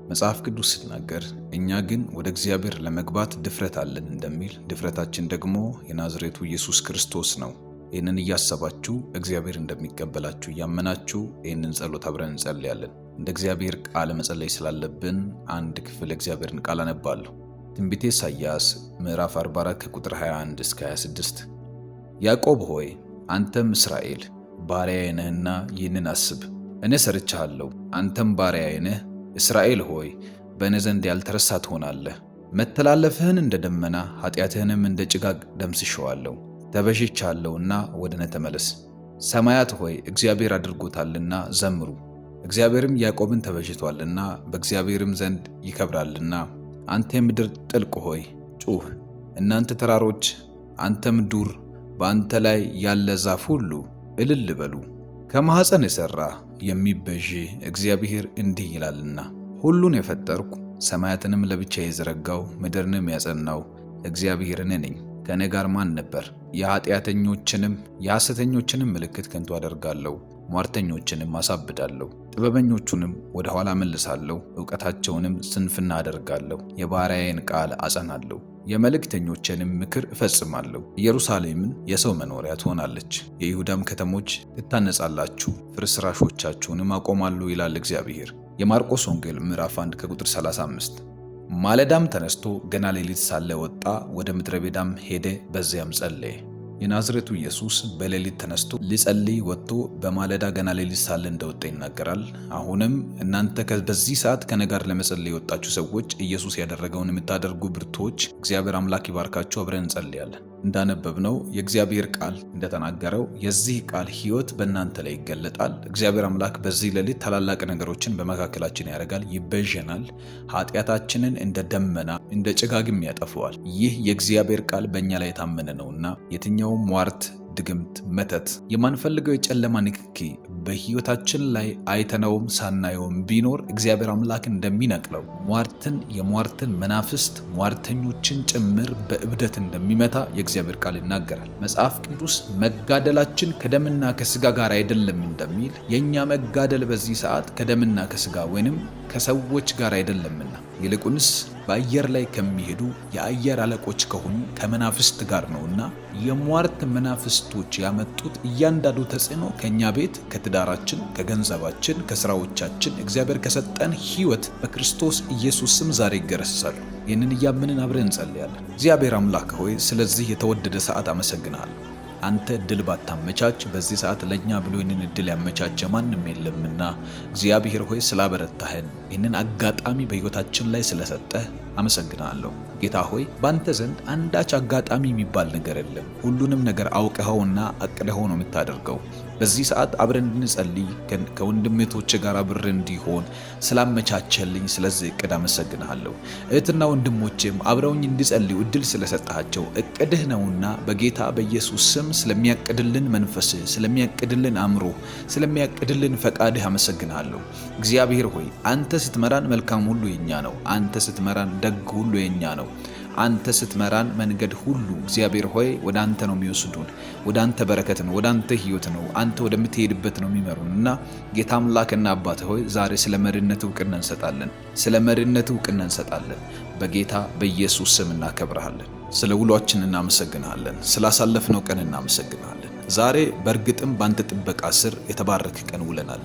መጽሐፍ ቅዱስ ሲናገር እኛ ግን ወደ እግዚአብሔር ለመግባት ድፍረት አለን እንደሚል፣ ድፍረታችን ደግሞ የናዝሬቱ ኢየሱስ ክርስቶስ ነው። ይህንን እያሰባችሁ እግዚአብሔር እንደሚቀበላችሁ እያመናችሁ ይህንን ጸሎት አብረን እንጸልያለን። እንደ እግዚአብሔር ቃል መጸለይ ስላለብን አንድ ክፍል እግዚአብሔርን ቃል አነባለሁ። ትንቢተ ኢሳይያስ ምዕራፍ 44 ከቁጥር 21 እስከ 26። ያዕቆብ ሆይ አንተም እስራኤል ባሪያዬ ነህና ይህንን አስብ። እኔ ሰርቼሃለሁ፣ አንተም ባሪያዬ ነህ። እስራኤል ሆይ በእኔ ዘንድ ያልተረሳ ትሆናለህ። መተላለፍህን እንደ ደመና ኃጢአትህንም እንደ ጭጋግ ደምስሼዋለሁ። ተቤዥቼሃለሁና ወደ እኔ ተመለስ። ሰማያት ሆይ እግዚአብሔር አድርጎታልና ዘምሩ። እግዚአብሔርም ያዕቆብን ተቤዥቶአልና በእግዚአብሔርም ዘንድ ይከብራልና። አንተ የምድር ጥልቅ ሆይ ጩኽ። እናንተ ተራሮች፣ አንተም ዱር፣ በአንተ ላይ ያለ ዛፍ ሁሉ እልል በሉ። ከማኅፀን የሠራ የሚቤዥ እግዚአብሔር እንዲህ ይላልና፣ ሁሉን የፈጠርኩ ሰማያትንም ለብቻዬ የዘረጋው ምድርንም ያጸናው እግዚአብሔር እኔ ነኝ። ከእኔ ጋር ማን ነበር? የኃጢአተኞችንም የሐሰተኞችንም ምልክት ከንቱ አደርጋለሁ፣ ሟርተኞችንም አሳብዳለሁ። ጥበበኞቹንም ወደ ኋላ መልሳለሁ፣ ዕውቀታቸውንም ስንፍና አደርጋለሁ። የባሪያዬን ቃል አጸናለሁ፣ የመልእክተኞችንም ምክር እፈጽማለሁ። ኢየሩሳሌምን የሰው መኖሪያ ትሆናለች፣ የይሁዳም ከተሞች ትታነጻላችሁ፣ ፍርስራሾቻችሁንም አቆማለሁ ይላል እግዚአብሔር። የማርቆስ ወንጌል ምዕራፍ 1 ከቁጥር 35። ማለዳም ተነስቶ ገና ሌሊት ሳለ ወጣ፣ ወደ ምድረ በዳም ሄደ፣ በዚያም ጸለየ። የናዝሬቱ ኢየሱስ በሌሊት ተነስቶ ሊጸልይ ወጥቶ በማለዳ ገና ሌሊት ሳለ እንደወጣ ይናገራል። አሁንም እናንተ በዚህ ሰዓት ከእኔ ጋር ለመጸለይ የወጣችሁ ሰዎች ኢየሱስ ያደረገውን የምታደርጉ ብርቱዎች እግዚአብሔር አምላክ ይባርካችሁ። አብረን እንጸልያለን። እንዳነበብነው የእግዚአብሔር ቃል እንደተናገረው የዚህ ቃል ሕይወት በእናንተ ላይ ይገለጣል። እግዚአብሔር አምላክ በዚህ ሌሊት ታላላቅ ነገሮችን በመካከላችን ያደርጋል፣ ይቤዠናል። ኃጢአታችንን እንደ ደመና እንደ ጭጋግም ያጠፈዋል። ይህ የእግዚአብሔር ቃል በእኛ ላይ የታመነ ነውና የትኛውም ሟርት፣ ድግምት፣ መተት፣ የማንፈልገው የጨለማ ንክኪ በሕይወታችን ላይ አይተነውም ሳናየውም ቢኖር እግዚአብሔር አምላክ እንደሚነቅለው የሟርትን መናፍስት ሟርተኞችን ጭምር በእብደት እንደሚመታ የእግዚአብሔር ቃል ይናገራል። መጽሐፍ ቅዱስ መጋደላችን ከደምና ከስጋ ጋር አይደለም እንደሚል የእኛ መጋደል በዚህ ሰዓት ከደምና ከስጋ ወይንም ከሰዎች ጋር አይደለምና ይልቁንስ በአየር ላይ ከሚሄዱ የአየር አለቆች ከሆኑ ከመናፍስት ጋር ነውና የሟርት መናፍስቶች ያመጡት እያንዳንዱ ተጽዕኖ ከኛ ቤት፣ ከትዳራችን፣ ከገንዘባችን፣ ከስራዎቻችን እግዚአብሔር ከሰጠን ሕይወት በክርስቶስ ኢየሱስ ስም ዛሬ ይገረሰሳሉ። ይህንን እያምንን አብረን እንጸልያለን። እግዚአብሔር አምላክ ሆይ ስለዚህ የተወደደ ሰዓት አመሰግናለሁ። አንተ እድል ባታመቻች በዚህ ሰዓት ለኛ ብሎ ይህንን እድል ያመቻቸ ማንም የለምና እግዚአብሔር ሆይ ስላበረታህን፣ ይህንን አጋጣሚ በሕይወታችን ላይ ስለሰጠህ አመሰግናለሁ። ጌታ ሆይ ባንተ ዘንድ አንዳች አጋጣሚ የሚባል ነገር የለም። ሁሉንም ነገር አውቀኸውና አቅደኸው ነው የምታደርገው። በዚህ ሰዓት አብረን እንድንጸልይ ከወንድሜቶች ጋር አብሬ እንዲሆን ስላመቻቸልኝ ስለዚህ እቅድ አመሰግናለሁ። እህትና ወንድሞቼም አብረውኝ እንዲጸልዩ እድል ስለሰጣቸው እቅድህ ነውና በጌታ በኢየሱስ ስም ስለሚያቅድልን መንፈስህ፣ ስለሚያቅድልን አእምሮ፣ ስለሚያቅድልን ፈቃድህ አመሰግናለሁ። እግዚአብሔር ሆይ አንተ ስትመራን መልካም ሁሉ የኛ ነው። አንተ ስትመራን ደግ ሁሉ የኛ ነው። አንተ ስትመራን መንገድ ሁሉ እግዚአብሔር ሆይ ወደ አንተ ነው የሚወስዱን። ወደ አንተ በረከት ነው፣ ወደ አንተ ሕይወት ነው፣ አንተ ወደምትሄድበት ነው የሚመሩን እና ጌታ አምላክና አባት ሆይ ዛሬ ስለ መሪነት እውቅና እንሰጣለን። ስለ መሪነት እውቅና እንሰጣለን። በጌታ በኢየሱስ ስም እናከብረሃለን። ስለ ውሏችን እናመሰግናለን። ስላሳለፍነው ቀን እናመሰግናለን። ዛሬ በእርግጥም በአንተ ጥበቃ ስር የተባረከ ቀን ውለናል።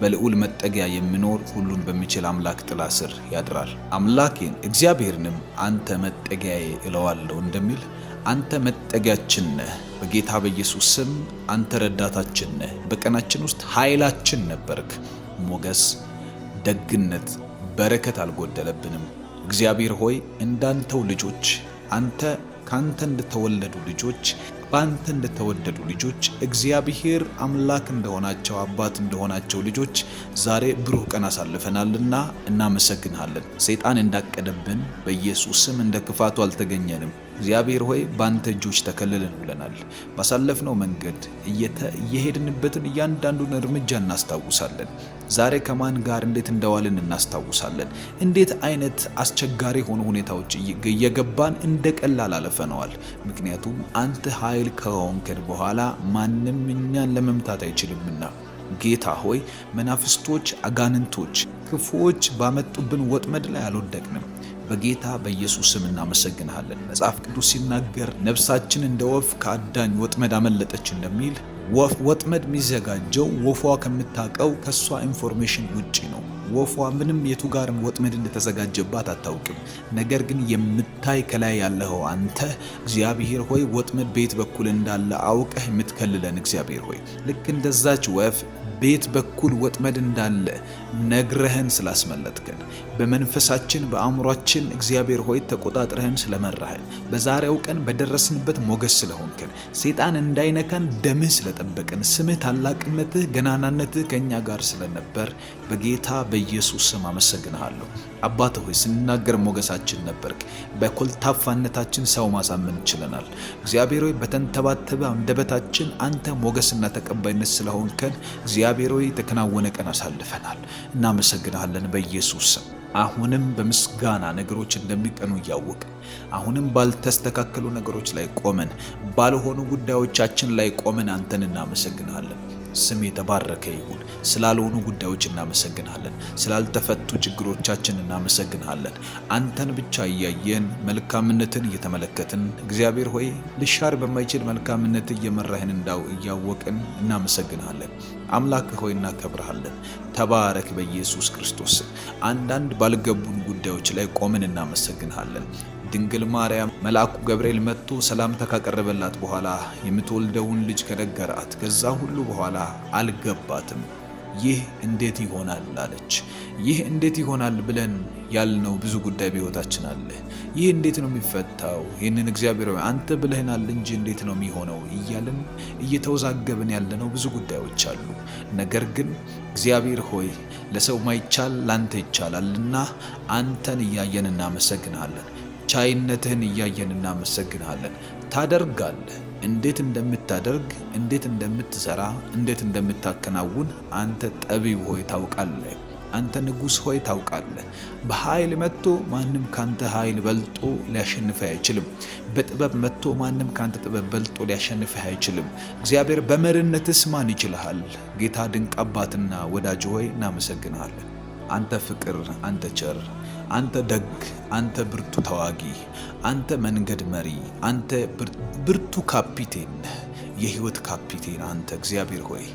በልዑል መጠጊያ የሚኖር ሁሉን በሚችል አምላክ ጥላ ስር ያድራል። አምላኬን እግዚአብሔርንም አንተ መጠጊያዬ እለዋለሁ እንደሚል አንተ መጠጊያችን ነህ። በጌታ በኢየሱስ ስም አንተ ረዳታችን ነህ። በቀናችን ውስጥ ኃይላችን ነበርክ። ሞገስ፣ ደግነት፣ በረከት አልጎደለብንም። እግዚአብሔር ሆይ እንዳንተው ልጆች ከአንተ እንደተወለዱ ልጆች በአንተ እንደተወደዱ ልጆች እግዚአብሔር አምላክ እንደሆናቸው አባት እንደሆናቸው ልጆች ዛሬ ብሩህ ቀን አሳልፈናልና እናመሰግንሃለን። ሰይጣን እንዳቀደብን በኢየሱስ ስም እንደ ክፋቱ አልተገኘንም። እግዚአብሔር ሆይ በአንተ እጆች ተከልለን ብለናል። ባሳለፍነው መንገድ እየሄድንበትን እያንዳንዱን እርምጃ እናስታውሳለን። ዛሬ ከማን ጋር እንዴት እንደዋልን እናስታውሳለን። እንዴት አይነት አስቸጋሪ የሆኑ ሁኔታዎች እየገባን እንደ ቀላል አለፈነዋል። ምክንያቱም አንተ ኃይል ከሆንከን በኋላ ማንም እኛን ለመምታት አይችልምና ጌታ ሆይ መናፍስቶች፣ አጋንንቶች፣ ክፉዎች ባመጡብን ወጥመድ ላይ አልወደቅንም። በጌታ በኢየሱስ ስም እናመሰግንሃለን። መጽሐፍ ቅዱስ ሲናገር ነፍሳችን እንደ ወፍ ከአዳኝ ወጥመድ አመለጠች እንደሚል ወጥመድ የሚዘጋጀው ወፏ ከምታውቀው ከሷ ኢንፎርሜሽን ውጪ ነው። ወፏ ምንም የቱ ጋር ወጥመድ እንደተዘጋጀባት አታውቅም። ነገር ግን የምታይ ከላይ ያለው አንተ እግዚአብሔር ሆይ ወጥመድ ቤት በኩል እንዳለ አውቀህ የምትከልለን እግዚአብሔር ሆይ ልክ እንደዛች ወፍ ቤት በኩል ወጥመድ እንዳለ ነግረህን ስላስመለጥከን በመንፈሳችን በአእምሯችን እግዚአብሔር ሆይ ተቆጣጥረህን ስለመራህን በዛሬው ቀን በደረስንበት ሞገስ ስለሆንከን ሰይጣን እንዳይነካን ደምህ ስለጠበቀን ስምህ ታላቅነትህ ገናናነትህ ከኛ ጋር ስለነበር በጌታ በኢየሱስ ስም አመሰግንሃለሁ። አባት ሆይ ስንናገር ሞገሳችን ነበርክ። በኮልታፋነታችን ሰው ማሳመን ችለናል። እግዚአብሔር ሆይ በተንተባተበ አንደበታችን አንተ ሞገስና ተቀባይነት ስለሆንከን እግዚአብሔር ሆይ የተከናወነ ቀን አሳልፈናል። እናመሰግንሃለን በኢየሱስ ስም። አሁንም በምስጋና ነገሮች እንደሚቀኑ እያወቅን አሁንም ባልተስተካከሉ ነገሮች ላይ ቆመን ባልሆኑ ጉዳዮቻችን ላይ ቆመን አንተን እናመሰግንሃለን። ስም የተባረከ ይሁን። ስላልሆኑ ጉዳዮች እናመሰግንሃለን። ስላልተፈቱ ችግሮቻችን እናመሰግንሃለን። አንተን ብቻ እያየን መልካምነትን እየተመለከትን እግዚአብሔር ሆይ ልሻር በማይችል መልካምነት እየመራህን እንዳው እያወቅን እናመሰግንሃለን። አምላክ ሆይ እናከብርሃለን። ተባረክ በኢየሱስ ክርስቶስ። አንዳንድ ባልገቡን ጉዳዮች ላይ ቆመን እናመሰግንሃለን። ድንግል ማርያም መልአኩ ገብርኤል መጥቶ ሰላምታ ካቀረበላት በኋላ የምትወልደውን ልጅ ከነገራት ከዛ ሁሉ በኋላ አልገባትም። ይህ እንዴት ይሆናል አለች። ይህ እንዴት ይሆናል ብለን ያልነው ብዙ ጉዳይ በሕይወታችን አለ። ይህ እንዴት ነው የሚፈታው? ይህንን እግዚአብሔር ሆይ አንተ ብለህናል እንጂ እንዴት ነው የሚሆነው እያልን እየተወዛገብን ያለነው ብዙ ጉዳዮች አሉ። ነገር ግን እግዚአብሔር ሆይ ለሰው ማይቻል ላንተ ይቻላልና አንተን እያየን እናመሰግናለን። ቻይነትህን እያየን እናመሰግንሃለን። ታደርጋለህ። እንዴት እንደምታደርግ፣ እንዴት እንደምትሰራ፣ እንዴት እንደምታከናውን አንተ ጠቢብ ሆይ ታውቃለህ። አንተ ንጉሥ ሆይ ታውቃለህ። በኃይል መጥቶ ማንም ካንተ ኃይል በልጦ ሊያሸንፍህ አይችልም። በጥበብ መጥቶ ማንም ካንተ ጥበብ በልጦ ሊያሸንፍህ አይችልም። እግዚአብሔር በመሪነትስ ማን ይችልሃል? ጌታ ድንቅ አባትና ወዳጅ ሆይ እናመሰግንሃለን። አንተ ፍቅር፣ አንተ ቸር፣ አንተ ደግ፣ አንተ ብርቱ ተዋጊ፣ አንተ መንገድ መሪ፣ አንተ ብርቱ ካፒቴን፣ የህይወት ካፒቴን አንተ እግዚአብሔር ሆይ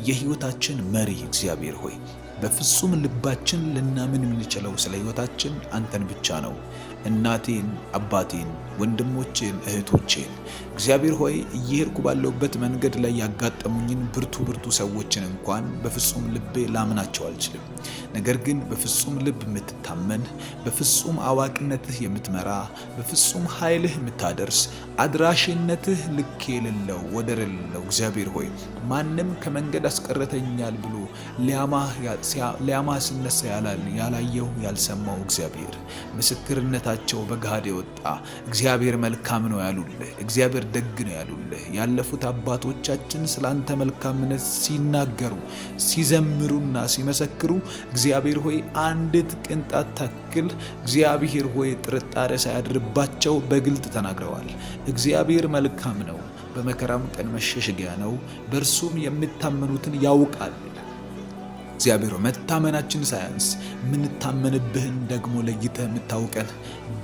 የህይወታችን መሪ እግዚአብሔር ሆይ በፍጹም ልባችን ልናምን የምንችለው ስለ ህይወታችን አንተን ብቻ ነው። እናቴን፣ አባቴን፣ ወንድሞቼን፣ እህቶቼን እግዚአብሔር ሆይ እየሄድኩ ባለሁበት መንገድ ላይ ያጋጠሙኝን ብርቱ ሰዎችን እንኳን በፍጹም ልቤ ላምናቸው አልችልም። ነገር ግን በፍጹም ልብ የምትታመን በፍጹም አዋቂነትህ የምትመራ በፍጹም ኃይልህ የምታደርስ አድራሽነትህ ልክ የሌለው ወደር የሌለው እግዚአብሔር ሆይ ማንም ከመንገድ አስቀረተኛል ብሎ ሊያማህ ሲነሳ ያላየው ያልሰማው እግዚአብሔር ምስክርነታቸው በገሃድ የወጣ እግዚአብሔር መልካም ነው ያሉልህ፣ እግዚአብሔር ደግ ነው ያሉልህ ያለፉት አባቶቻችን ስላንተ መልካምነት ሲናገሩ ሲዘምሩና ሲመሰክሩ እግዚአብሔር ሆይ አንዲት ቅንጣት ታክል እግዚአብሔር ሆይ ጥርጣሬ ሳያድርባቸው በግልጥ ተናግረዋል። እግዚአብሔር መልካም ነው፣ በመከራም ቀን መሸሸጊያ ነው፣ በእርሱም የሚታመኑትን ያውቃል። እግዚአብሔር መታመናችን ሳያንስ ምንታመንብህን ደግሞ ለይተህ የምታውቀን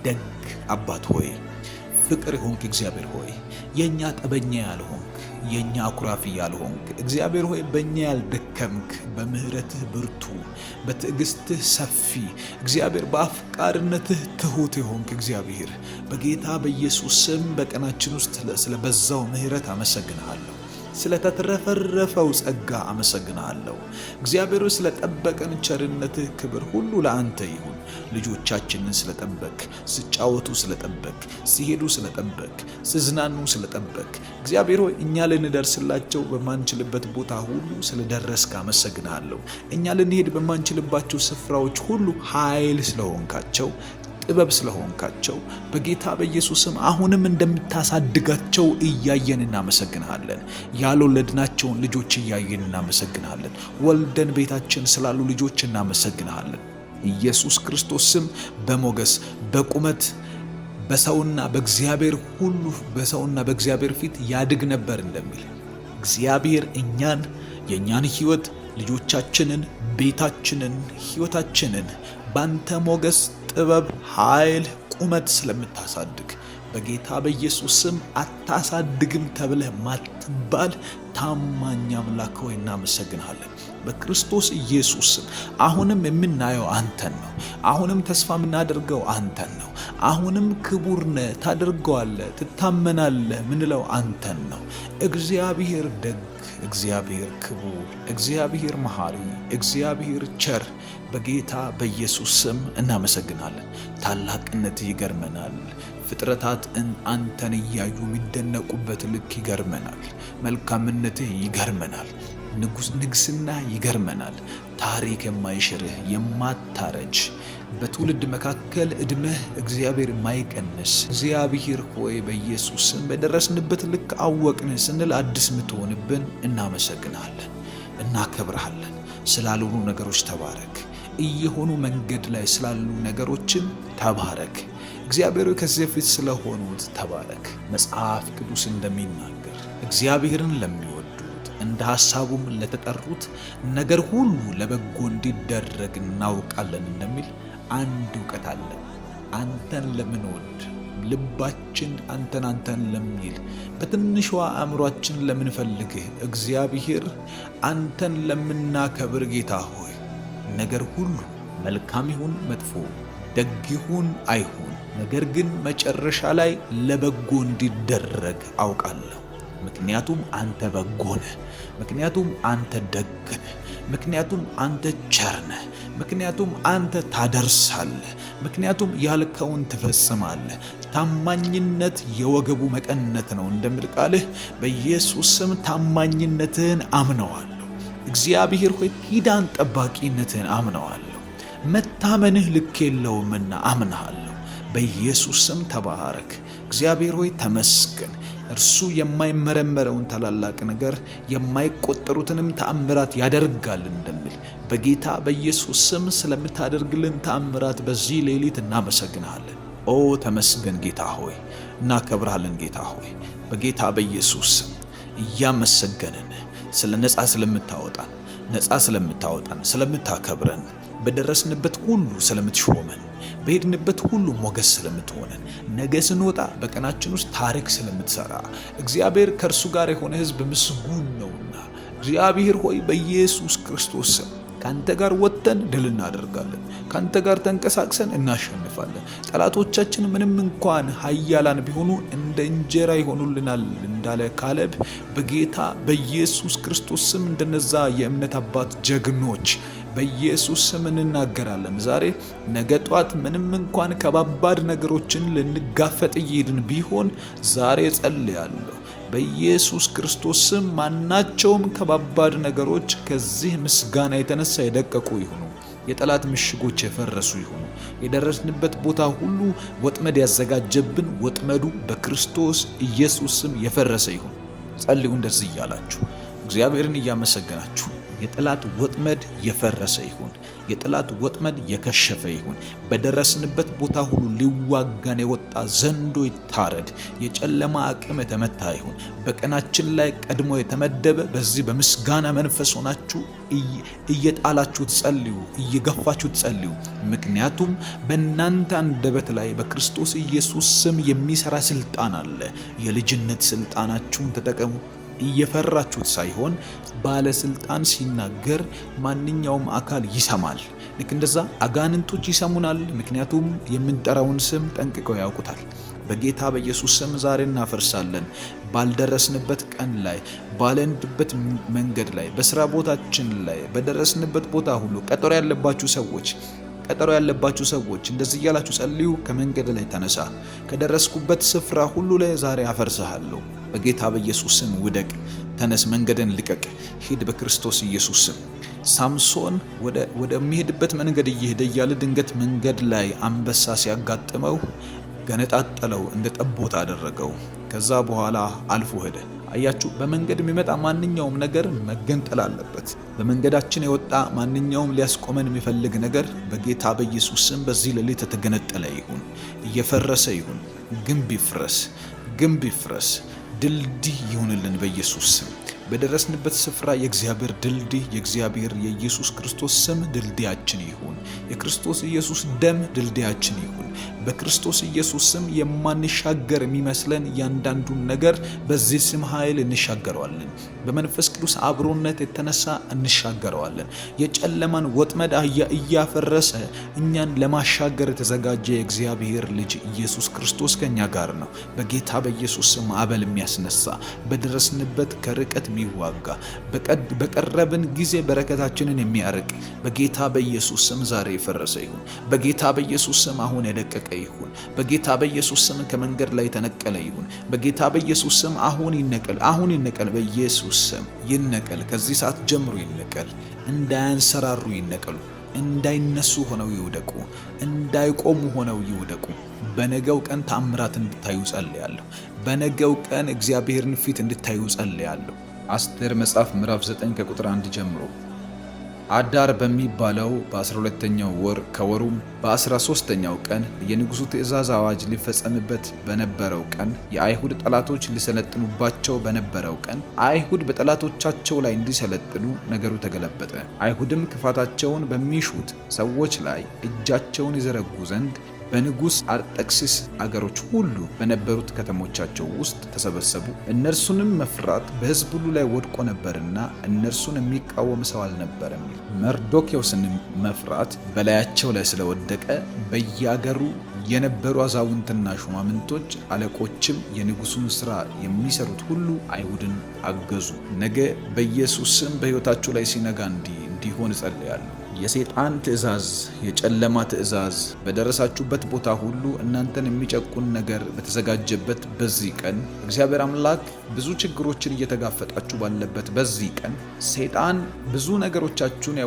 ደግ አባት ሆይ ፍቅር ሆንክ እግዚአብሔር ሆይ የኛ ጠበኛ ያልሆንክ የኛ አኩራፊ ያልሆንክ እግዚአብሔር ሆይ በእኛ ያልደከምክ በምህረትህ ብርቱ በትዕግስትህ ሰፊ እግዚአብሔር በአፍቃሪነትህ ትሁት የሆንክ እግዚአብሔር በጌታ በኢየሱስ ስም በቀናችን ውስጥ ስለበዛው ምህረት አመሰግንሃለሁ። ስለተትረፈረፈው ጸጋ አመሰግናለሁ። እግዚአብሔር ስለጠበቀን ቸርነትህ ክብር ሁሉ ለአንተ ይሁን። ልጆቻችንን ስለጠበቅ፣ ሲጫወቱ ስለጠበቅ፣ ሲሄዱ ስለጠበቅ፣ ሲዝናኑ ስለጠበቅ እግዚአብሔር ሆይ እኛ ልንደርስላቸው በማንችልበት ቦታ ሁሉ ስለደረስክ አመሰግናለሁ። እኛ ልንሄድ በማንችልባቸው ስፍራዎች ሁሉ ኃይል ስለሆንካቸው ጥበብ ስለሆንካቸው በጌታ በኢየሱስም አሁንም እንደምታሳድጋቸው እያየን እናመሰግንሃለን። ያልወለድናቸውን ልጆች እያየን እናመሰግንሃለን። ወልደን ቤታችን ስላሉ ልጆች እናመሰግንሃለን። ኢየሱስ ክርስቶስ ስም በሞገስ በቁመት በሰውና በእግዚአብሔር ሁሉ በሰውና በእግዚአብሔር ፊት ያድግ ነበር እንደሚል እግዚአብሔር እኛን የእኛን ሕይወት ልጆቻችንን፣ ቤታችንን፣ ሕይወታችንን ባንተ ሞገስ፣ ጥበብ፣ ኃይል፣ ቁመት ስለምታሳድግ በጌታ በኢየሱስ ስም አታሳድግም ተብለህ ማትባል ታማኝ አምላክ ሆይ እናመሰግንሃለን። በክርስቶስ ኢየሱስ ስም አሁንም የምናየው አንተን ነው። አሁንም ተስፋ የምናደርገው አንተን ነው። አሁንም ክቡር ነህ፣ ታደርገዋለህ፣ ትታመናለህ ምንለው አንተን ነው። እግዚአብሔር ደግ፣ እግዚአብሔር ክቡር፣ እግዚአብሔር መሐሪ፣ እግዚአብሔር ቸር በጌታ በኢየሱስ ስም እናመሰግናለን። ታላቅነት ይገርመናል። ፍጥረታት አንተን እያዩ የሚደነቁበት ልክ ይገርመናል። መልካምነትህ ይገርመናል። ንግስና ይገርመናል። ታሪክ የማይሽርህ የማታረጅ በትውልድ መካከል ዕድሜህ እግዚአብሔር የማይቀንስ እግዚአብሔር ሆይ በኢየሱስ ስም በደረስንበት ልክ አወቅን ስንል አዲስ የምትሆንብን እናመሰግናለን፣ እናከብርሃለን። ስላልሆኑ ነገሮች ተባረክ። እየሆኑ መንገድ ላይ ስላሉ ነገሮችም ተባረክ። እግዚአብሔር ከዚህ በፊት ስለሆኑት ተባረክ። መጽሐፍ ቅዱስ እንደሚናገር እግዚአብሔርን ለሚወዱት እንደ ሐሳቡም ለተጠሩት ነገር ሁሉ ለበጎ እንዲደረግ እናውቃለን እንደሚል አንድ እውቀት አለን። አንተን ለምንወድ ልባችን አንተን ለሚል በትንሿ አእምሯችን ለምንፈልግህ እግዚአብሔር አንተን ለምናከብር ጌታ ሆይ ነገር ሁሉ መልካም ይሁን መጥፎ፣ ደግ ይሁን አይሁን፣ ነገር ግን መጨረሻ ላይ ለበጎ እንዲደረግ አውቃለሁ። ምክንያቱም አንተ በጎ ነህ፣ ምክንያቱም አንተ ደግ ነህ፣ ምክንያቱም አንተ ቸር ነህ፣ ምክንያቱም አንተ ታደርሳለህ፣ ምክንያቱም ያልከውን ትፈጽማለህ። ታማኝነት የወገቡ መቀነት ነው እንደሚል ቃልህ በኢየሱስ ስም ታማኝነትህን አምነዋለሁ። እግዚአብሔር ሆይ ኪዳን ጠባቂነትህን አምነዋለሁ። መታመንህ ልክ የለውምና አምናለሁ። በኢየሱስ ስም ተባረክ። እግዚአብሔር ሆይ ተመስገን። እርሱ የማይመረመረውን ታላላቅ ነገር የማይቆጠሩትንም ተአምራት ያደርጋል እንደሚል በጌታ በኢየሱስ ስም ስለምታደርግልን ተአምራት በዚህ ሌሊት እናመሰግናለን። ኦ ተመስገን ጌታ ሆይ፣ እናከብራለን ጌታ ሆይ። በጌታ በኢየሱስ ስም እያመሰገንን ስለ ነፃ ስለምታወጣን ስለምታከብረን በደረስንበት ሁሉ ስለምትሾመን በሄድንበት ሁሉ ሞገስ ስለምትሆነን ነገ ስንወጣ በቀናችን ውስጥ ታሪክ ስለምትሰራ እግዚአብሔር ከእርሱ ጋር የሆነ ሕዝብ ምስጉን ነውና እግዚአብሔር ሆይ በኢየሱስ ክርስቶስ ስም ካንተ ጋር ወጥተን ድል እናደርጋለን። ካንተ ጋር ተንቀሳቅሰን እናሸንፋለን። ጠላቶቻችን ምንም እንኳን ኃያላን ቢሆኑ እንደ እንጀራ ይሆኑልናል እንዳለ ካሌብ በጌታ በኢየሱስ ክርስቶስ ስም እንደነዛ የእምነት አባት ጀግኖች በኢየሱስ ስም እንናገራለን። ዛሬ ነገ ጧት ምንም እንኳን ከባባድ ነገሮችን ልንጋፈጥ እየሄድን ቢሆን ዛሬ ጸልያለሁ በኢየሱስ ክርስቶስ ስም ማናቸውም ከባባድ ነገሮች ከዚህ ምስጋና የተነሳ የደቀቁ ይሁኑ። የጠላት ምሽጎች የፈረሱ ይሁኑ። የደረስንበት ቦታ ሁሉ ወጥመድ ያዘጋጀብን ወጥመዱ በክርስቶስ ኢየሱስ ስም የፈረሰ ይሁን። ጸልዩ እንደዚህ እያላችሁ እግዚአብሔርን እያመሰገናችሁ የጠላት ወጥመድ የፈረሰ ይሁን። የጠላት ወጥመድ የከሸፈ ይሁን። በደረስንበት ቦታ ሁሉ ሊዋጋን የወጣ ዘንዶ ይታረድ። የጨለማ አቅም የተመታ ይሁን። በቀናችን ላይ ቀድሞ የተመደበ በዚህ በምስጋና መንፈስ ሆናችሁ እየጣላችሁ ጸልዩ፣ እየገፋችሁ ጸልዩ። ምክንያቱም በእናንተ አንደበት ላይ በክርስቶስ ኢየሱስ ስም የሚሰራ ስልጣን አለ። የልጅነት ስልጣናችሁን ተጠቀሙ። እየፈራችሁት ሳይሆን ባለስልጣን ሲናገር ማንኛውም አካል ይሰማል። ልክ እንደዛ አጋንንቶች ይሰሙናል። ምክንያቱም የምንጠራውን ስም ጠንቅቀው ያውቁታል። በጌታ በኢየሱስ ስም ዛሬ እናፈርሳለን። ባልደረስንበት ቀን ላይ ባለንበት መንገድ ላይ በስራ ቦታችን ላይ በደረስንበት ቦታ ሁሉ ቀጠሮ ያለባችሁ ሰዎች እንደዚህ እያላችሁ ጸልዩ። ከመንገድ ላይ ተነሳ። ከደረስኩበት ስፍራ ሁሉ ላይ ዛሬ አፈርሰሃለሁ። በጌታ በኢየሱስ ስም ውደቅ፣ ተነስ፣ መንገድን ልቀቅ፣ ሂድ በክርስቶስ ኢየሱስ ስም። ሳምሶን ወደሚሄድበት መንገድ እየሄደ እያለ ድንገት መንገድ ላይ አንበሳ ሲያጋጥመው ገነጣጠለው፣ እንደ ጠቦት አደረገው። ከዛ በኋላ አልፎ ሄደ። አያችሁ፣ በመንገድ የሚመጣ ማንኛውም ነገር መገንጠል አለበት። በመንገዳችን የወጣ ማንኛውም ሊያስቆመን የሚፈልግ ነገር በጌታ በኢየሱስ ስም በዚህ ሌሊት የተገነጠለ ይሁን፣ እየፈረሰ ይሁን። ግንብ ይፍረስ፣ ድልድይ ይሁንልን በኢየሱስ ስም። በደረስንበት ስፍራ የእግዚአብሔር ድልድይ የእግዚአብሔር የኢየሱስ ክርስቶስ ስም ድልድያችን ይሁን። የክርስቶስ ኢየሱስ ደም ድልድያችን ይሁን። በክርስቶስ ኢየሱስ ስም የማንሻገር የሚመስለን እያንዳንዱን ነገር በዚህ ስም ኃይል እንሻገረዋለን። በመንፈስ ቅዱስ አብሮነት የተነሳ እንሻገረዋለን። የጨለማን ወጥመድ እያፈረሰ እኛን ለማሻገር የተዘጋጀ የእግዚአብሔር ልጅ ኢየሱስ ክርስቶስ ከኛ ጋር ነው። በጌታ በኢየሱስ ስም ማዕበል የሚያስነሳ በደረስንበት ከርቀት የሚዋጋ በቀረብን ጊዜ በረከታችንን የሚያርቅ በጌታ በኢየሱስ ስም ዛሬ የፈረሰ ይሁን። በጌታ በኢየሱስ ስም አሁን የደቀቀ ይሁን። በጌታ በኢየሱስ ስም ከመንገድ ላይ የተነቀለ ይሁን። በጌታ በኢየሱስ ስም አሁን ይነቀል። አሁን ይነቀል። በኢየሱስ ስም ይነቀል። ከዚህ ሰዓት ጀምሮ ይነቀል። እንዳያንሰራሩ ይነቀሉ። እንዳይነሱ ሆነው ይውደቁ። እንዳይቆሙ ሆነው ይውደቁ። በነገው ቀን ተአምራት እንድታዩ ጸልያለሁ። በነገው ቀን እግዚአብሔርን ፊት እንድታዩ ጸልያለሁ። አስቴር መጽሐፍ ምዕራፍ 9 ከቁጥር 1 ጀምሮ አዳር በሚባለው በ12ኛው ወር ከወሩም በ13ኛው ቀን የንጉሡ ትእዛዝ አዋጅ ሊፈጸምበት በነበረው ቀን የአይሁድ ጠላቶች ሊሰለጥኑባቸው በነበረው ቀን አይሁድ በጠላቶቻቸው ላይ እንዲሰለጥኑ ነገሩ ተገለበጠ። አይሁድም ክፋታቸውን በሚሹት ሰዎች ላይ እጃቸውን ይዘረጉ ዘንድ በንጉሥ አርጤክስስ አገሮች ሁሉ በነበሩት ከተሞቻቸው ውስጥ ተሰበሰቡ። እነርሱንም መፍራት በሕዝብ ሁሉ ላይ ወድቆ ነበርና እነርሱን የሚቃወም ሰው አልነበረም። መርዶክዮስንም መፍራት በላያቸው ላይ ስለወደቀ በየአገሩ የነበሩ አዛውንትና ሹማምንቶች አለቆችም የንጉሡን ሥራ የሚሰሩት ሁሉ አይሁድን አገዙ። ነገ በኢየሱስ ስም በሕይወታችሁ ላይ ሲነጋ እንዲሆን እጸልያለሁ። የሰይጣን ትእዛዝ፣ የጨለማ ትእዛዝ በደረሳችሁበት ቦታ ሁሉ እናንተን የሚጨቁን ነገር በተዘጋጀበት በዚህ ቀን እግዚአብሔር አምላክ ብዙ ችግሮችን እየተጋፈጣችሁ ባለበት በዚህ ቀን ሰይጣን ብዙ ነገሮቻችሁን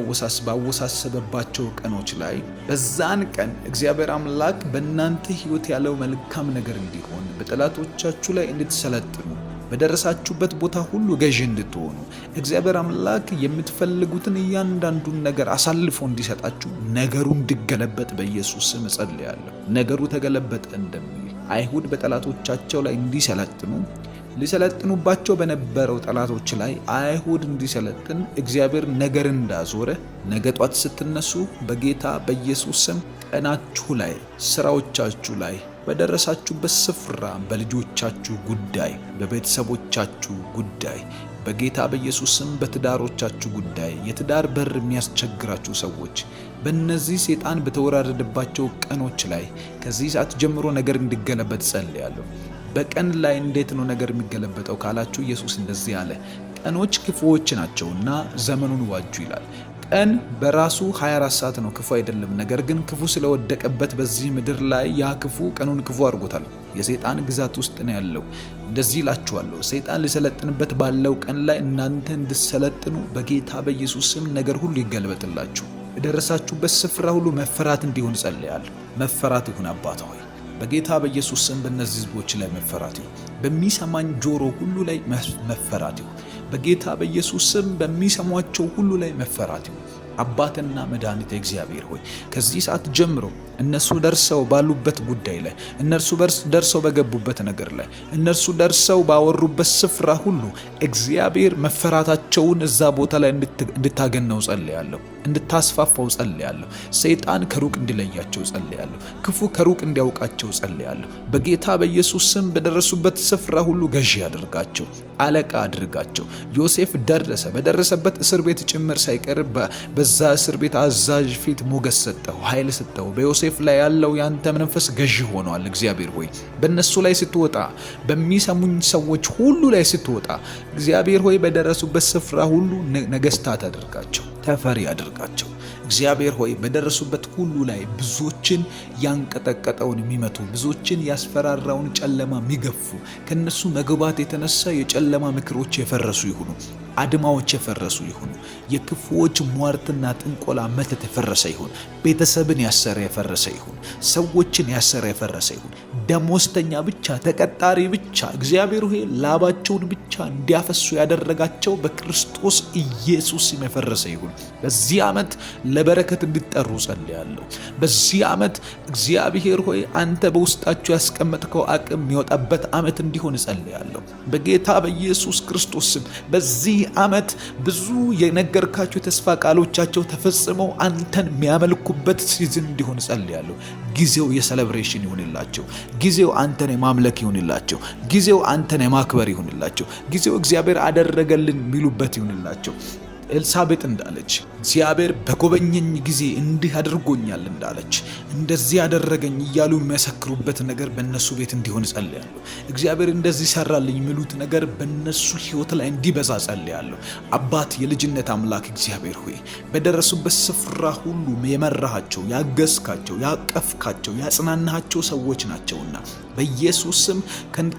ባወሳሰበባቸው ቀኖች ላይ በዛን ቀን እግዚአብሔር አምላክ በእናንተ ሕይወት ያለው መልካም ነገር እንዲሆን በጠላቶቻችሁ ላይ እንድትሰለጥኑ በደረሳችሁበት ቦታ ሁሉ ገዢ እንድትሆኑ እግዚአብሔር አምላክ የምትፈልጉትን እያንዳንዱን ነገር አሳልፎ እንዲሰጣችሁ ነገሩ እንዲገለበጥ በኢየሱስ ስም እጸልያለሁ። ነገሩ ተገለበጠ እንደሚል አይሁድ በጠላቶቻቸው ላይ እንዲሰለጥኑ ሊሰለጥኑባቸው በነበረው ጠላቶች ላይ አይሁድ እንዲሰለጥን እግዚአብሔር ነገር እንዳዞረ ነገ ጧት ስትነሱ በጌታ በኢየሱስ ስም ቀናችሁ ላይ፣ ስራዎቻችሁ ላይ፣ በደረሳችሁበት ስፍራ፣ በልጆቻችሁ ጉዳይ፣ በቤተሰቦቻችሁ ጉዳይ፣ በጌታ በኢየሱስ ስም በትዳሮቻችሁ ጉዳይ፣ የትዳር በር የሚያስቸግራችሁ ሰዎች በእነዚህ ሰይጣን በተወራረደባቸው ቀኖች ላይ ከዚህ ሰዓት ጀምሮ ነገር እንዲገለበጥ ጸልያለሁ። በቀን ላይ እንዴት ነው ነገር የሚገለበጠው ካላችሁ ኢየሱስ እንደዚህ አለ፣ ቀኖች ክፉዎች ናቸውና ዘመኑን ዋጁ ይላል። ቀን በራሱ 24 ሰዓት ነው፣ ክፉ አይደለም። ነገር ግን ክፉ ስለወደቀበት በዚህ ምድር ላይ ያ ክፉ ቀኑን ክፉ አድርጎታል። የሰይጣን ግዛት ውስጥ ነው ያለው። እንደዚህ እላችኋለሁ፣ ሰይጣን ሊሰለጥንበት ባለው ቀን ላይ እናንተ እንድትሰለጥኑ በጌታ በኢየሱስ ስም ነገር ሁሉ ይገለበጥላችሁ። የደረሳችሁበት ስፍራ ሁሉ መፈራት እንዲሆን ጸልያለሁ። መፈራት ይሁን አባት ሆይ በጌታ በኢየሱስ ስም በእነዚህ ህዝቦች ላይ መፈራት ይሁን። በሚሰማኝ ጆሮ ሁሉ ላይ መፈራት ይሁን። በጌታ በኢየሱስ ስም በሚሰሟቸው ሁሉ ላይ መፈራት ይሁን። አባትና መድኃኒት እግዚአብሔር ሆይ ከዚህ ሰዓት ጀምሮ እነሱ ደርሰው ባሉበት ጉዳይ ላይ፣ እነርሱ ደርሰው በገቡበት ነገር ላይ፣ እነርሱ ደርሰው ባወሩበት ስፍራ ሁሉ እግዚአብሔር መፈራታቸውን እዛ ቦታ ላይ እንድታገነው ጸልያለሁ፣ እንድታስፋፋው ጸልያለሁ። ሰይጣን ከሩቅ እንዲለያቸው ጸልያለሁ። ክፉ ከሩቅ እንዲያውቃቸው ጸልያለሁ። በጌታ በኢየሱስ ስም በደረሱበት ስፍራ ሁሉ ገዢ አድርጋቸው፣ አለቃ አድርጋቸው። ዮሴፍ በደረሰበት እስር ቤት ጭምር ሳይቀር በዛ እስር ቤት አዛዥ ፊት ሞገስ ሰጠው፣ ኃይል ሰጠው። በዮሴፍ ላይ ያለው ያንተ መንፈስ ገዢ ሆኗል። እግዚአብሔር ሆይ በእነሱ ላይ ስትወጣ፣ በሚሰሙኝ ሰዎች ሁሉ ላይ ስትወጣ እግዚአብሔር ሆይ በደረሱበት ስፍራ ሁሉ ነገስታት አድርጋቸው፣ ተፈሪ አድርጋቸው። እግዚአብሔር ሆይ በደረሱበት ሁሉ ላይ ብዙዎችን ያንቀጠቀጠውን የሚመቱ፣ ብዙዎችን ያስፈራራውን ጨለማ የሚገፉ፣ ከነሱ መግባት የተነሳ የጨለማ ምክሮች የፈረሱ ይሁኑ፣ አድማዎች የፈረሱ ይሁኑ። የክፉዎች ሟርትና ጥንቆላ መተት የፈረሰ ይሁን። ቤተሰብን ያሰረ የፈረሰ ይሁን። ሰዎችን ያሰረ የፈረሰ ይሁን። ደሞዝተኛ ብቻ፣ ተቀጣሪ ብቻ እግዚአብሔር ሆይ ላባቸውን ብቻ እንዲያፈሱ ያደረጋቸው በክርስቶስ ኢየሱስ ስም የፈረሰ ይሁን። በዚህ ዓመት ለበረከት እንዲጠሩ ጸልያለሁ። በዚህ ዓመት እግዚአብሔር ሆይ አንተ በውስጣቸው ያስቀመጥከው አቅም የሚወጣበት ዓመት እንዲሆን ጸልያለሁ በጌታ በኢየሱስ ክርስቶስ ስም። በዚህ ዓመት ብዙ የነገርካቸው የተስፋ ቃሎቻቸው ተፈጽመው አንተን የሚያመልኩበት ሲዝን እንዲሆን ጸልያለሁ። ጊዜው የሴሌብሬሽን ይሁንላቸው። ጊዜው አንተን የማምለክ ይሁንላቸው። ጊዜው አንተን የማክበር ይሁንላቸው። ጊዜው እግዚአብሔር አደረገልን የሚሉበት ይሁንላቸው። ኤልሳቤጥ እንዳለች እግዚአብሔር በጎበኘኝ ጊዜ እንዲህ አድርጎኛል እንዳለች እንደዚህ ያደረገኝ እያሉ የሚያሰክሩበት ነገር በእነሱ ቤት እንዲሆን ጸልያለሁ። እግዚአብሔር እንደዚህ ሰራልኝ የሚሉት ነገር በእነሱ ሕይወት ላይ እንዲበዛ ጸልያለሁ። አባት የልጅነት አምላክ እግዚአብሔር ሆይ በደረሱበት ስፍራ ሁሉ የመራሃቸው፣ ያገዝካቸው፣ ያቀፍካቸው፣ ያጽናናሃቸው ሰዎች ናቸውና በኢየሱስ ስም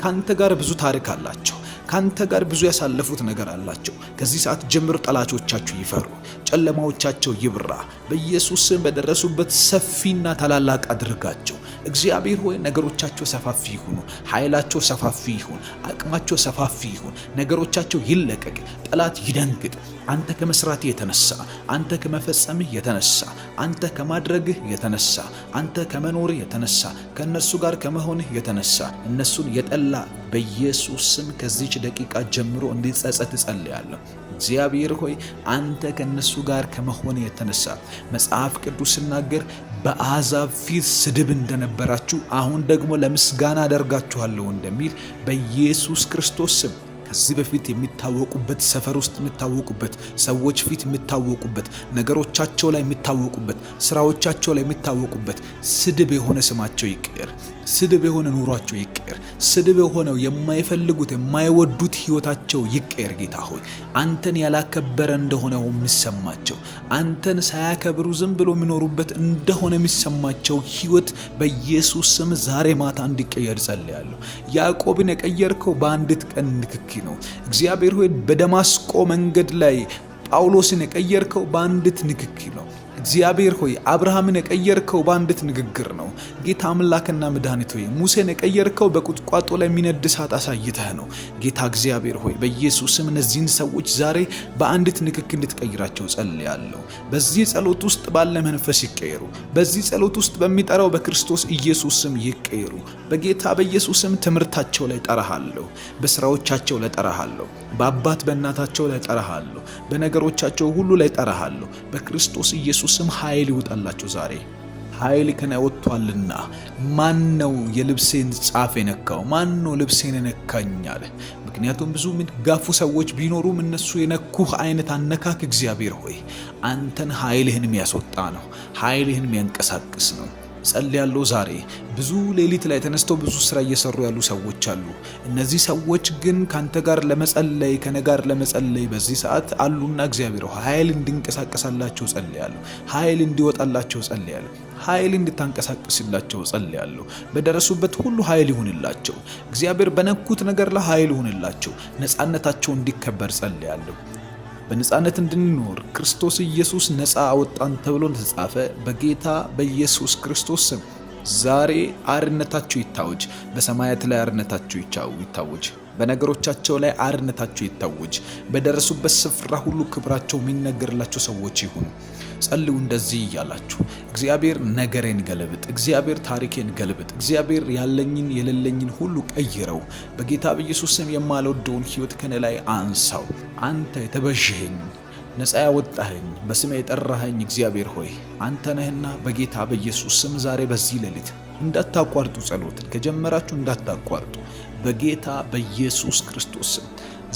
ካንተ ጋር ብዙ ታሪክ አላቸው። ካንተ ጋር ብዙ ያሳለፉት ነገር አላቸው። ከዚህ ሰዓት ጀምሮ ጠላቶቻቸው ይፈሩ፣ ጨለማዎቻቸው ይብራ። በኢየሱስ ስም በደረሱበት ሰፊና ታላላቅ አድርጋቸው። እግዚአብሔር ሆይ ነገሮቻቸው ሰፋፊ ይሁኑ፣ ኃይላቸው ሰፋፊ ይሁን፣ አቅማቸው ሰፋፊ ይሁን። ነገሮቻቸው ይለቀቅ፣ ጠላት ይደንግጥ። አንተ ከመስራት የተነሳ፣ አንተ ከመፈጸምህ የተነሳ፣ አንተ ከማድረግህ የተነሳ፣ አንተ ከመኖርህ የተነሳ፣ ከእነርሱ ጋር ከመሆንህ የተነሳ እነሱን የጠላ በኢየሱስ ስም ከዚች ደቂቃ ጀምሮ እንዲጸጸት እጸልያለሁ። እግዚአብሔር ሆይ አንተ ከነሱ ጋር ከመሆን የተነሳ መጽሐፍ ቅዱስ ሲናገር በአሕዛብ ፊት ስድብ እንደነበራችሁ አሁን ደግሞ ለምስጋና አደርጋችኋለሁ እንደሚል በኢየሱስ ክርስቶስ ስም ከዚህ በፊት የሚታወቁበት፣ ሰፈር ውስጥ የሚታወቁበት፣ ሰዎች ፊት የሚታወቁበት፣ ነገሮቻቸው ላይ የሚታወቁበት፣ ስራዎቻቸው ላይ የሚታወቁበት ስድብ የሆነ ስማቸው ይቀየር። ስድብ የሆነ ኑሯቸው ይቀየር። ስድብ የሆነው የማይፈልጉት የማይወዱት ህይወታቸው ይቀየር። ጌታ ሆይ አንተን ያላከበረ እንደሆነ የሚሰማቸው፣ አንተን ሳያከብሩ ዝም ብሎ የሚኖሩበት እንደሆነ የሚሰማቸው ህይወት በኢየሱስ ስም ዛሬ ማታ እንዲቀየር ጸልያለሁ። ያዕቆብን የቀየርከው በአንዲት ቀን ንክኪ ነው። እግዚአብሔር ሆይ በደማስቆ መንገድ ላይ ጳውሎስን የቀየርከው በአንዲት ንክኪ ነው። እግዚአብሔር ሆይ አብርሃምን የቀየርከው በአንዲት ንግግር ነው። ጌታ አምላክና መድኃኒት ሆይ ሙሴን የቀየርከው በቁጥቋጦ ላይ የሚነድ እሳት አሳይተህ ነው። ጌታ እግዚአብሔር ሆይ በኢየሱስም እነዚህን ሰዎች ዛሬ በአንዲት ንክኪ እንድትቀይራቸው ጸልያለሁ። በዚህ ጸሎት ውስጥ ባለ መንፈስ ይቀየሩ። በዚህ ጸሎት ውስጥ በሚጠራው በክርስቶስ ኢየሱስ ስም ይቀየሩ። በጌታ በኢየሱስም ትምህርታቸው ላይ ጠራሃለሁ። በስራዎቻቸው ላይ ጠራሃለሁ። በአባት በእናታቸው ላይ ጠራሃለሁ። በነገሮቻቸው ሁሉ ላይ ጠራሃለሁ። በክርስቶስ ኢየሱስ ስም ኃይል ይውጣላችሁ። ዛሬ ኃይል ከኔ ወጥቷልና ማን ነው የልብሴን ጫፍ የነካው? ማን ነው ልብሴን የነካኝ አለ። ምክንያቱም ብዙ የሚጋፉ ሰዎች ቢኖሩም እነሱ የነኩህ አይነት አነካክ እግዚአብሔር ሆይ አንተን ኃይልህን የሚያስወጣ ነው። ኃይልህን የሚያንቀሳቅስ ነው። ጸልያለሁ። ዛሬ ብዙ ሌሊት ላይ ተነስተው ብዙ ስራ እየሰሩ ያሉ ሰዎች አሉ። እነዚህ ሰዎች ግን ካንተ ጋር ለመጸለይ ከኔ ጋር ለመጸለይ በዚህ ሰዓት አሉና እግዚአብሔር ኃይል እንዲንቀሳቀሳላቸው ጸልያለሁ። ኃይል እንዲወጣላቸው ጸልያለሁ። ኃይል እንድታንቀሳቀስላቸው ጸልያለሁ። በደረሱበት ሁሉ ኃይል ይሁንላቸው። እግዚአብሔር በነኩት ነገር ላይ ኃይል ይሁንላቸው። ነፃነታቸው እንዲከበር ጸልያለሁ። በነፃነት እንድንኖር ክርስቶስ ኢየሱስ ነፃ አወጣን ተብሎ እንደተጻፈ በጌታ በኢየሱስ ክርስቶስ ስም ዛሬ አርነታቸው ይታወጅ። በሰማያት ላይ አርነታቸው ይታወጅ። በነገሮቻቸው ላይ አርነታቸው ይታወጅ። በደረሱበት ስፍራ ሁሉ ክብራቸው የሚነገርላቸው ሰዎች ይሁኑ። ጸልዩ እንደዚህ እያላችሁ እግዚአብሔር ነገሬን ገልብጥ፣ እግዚአብሔር ታሪኬን ገልብጥ፣ እግዚአብሔር ያለኝን የሌለኝን ሁሉ ቀይረው። በጌታ በኢየሱስ ስም የማልወደውን ህይወት ከኔ ላይ አንሳው። አንተ የተበዥኸኝ ነፃ ያወጣኸኝ በስሜ የጠራኸኝ እግዚአብሔር ሆይ አንተ ነህና በጌታ በኢየሱስ ስም ዛሬ በዚህ ሌሊት እንዳታቋርጡ፣ ጸሎትን ከጀመራችሁ እንዳታቋርጡ። በጌታ በኢየሱስ ክርስቶስ ስም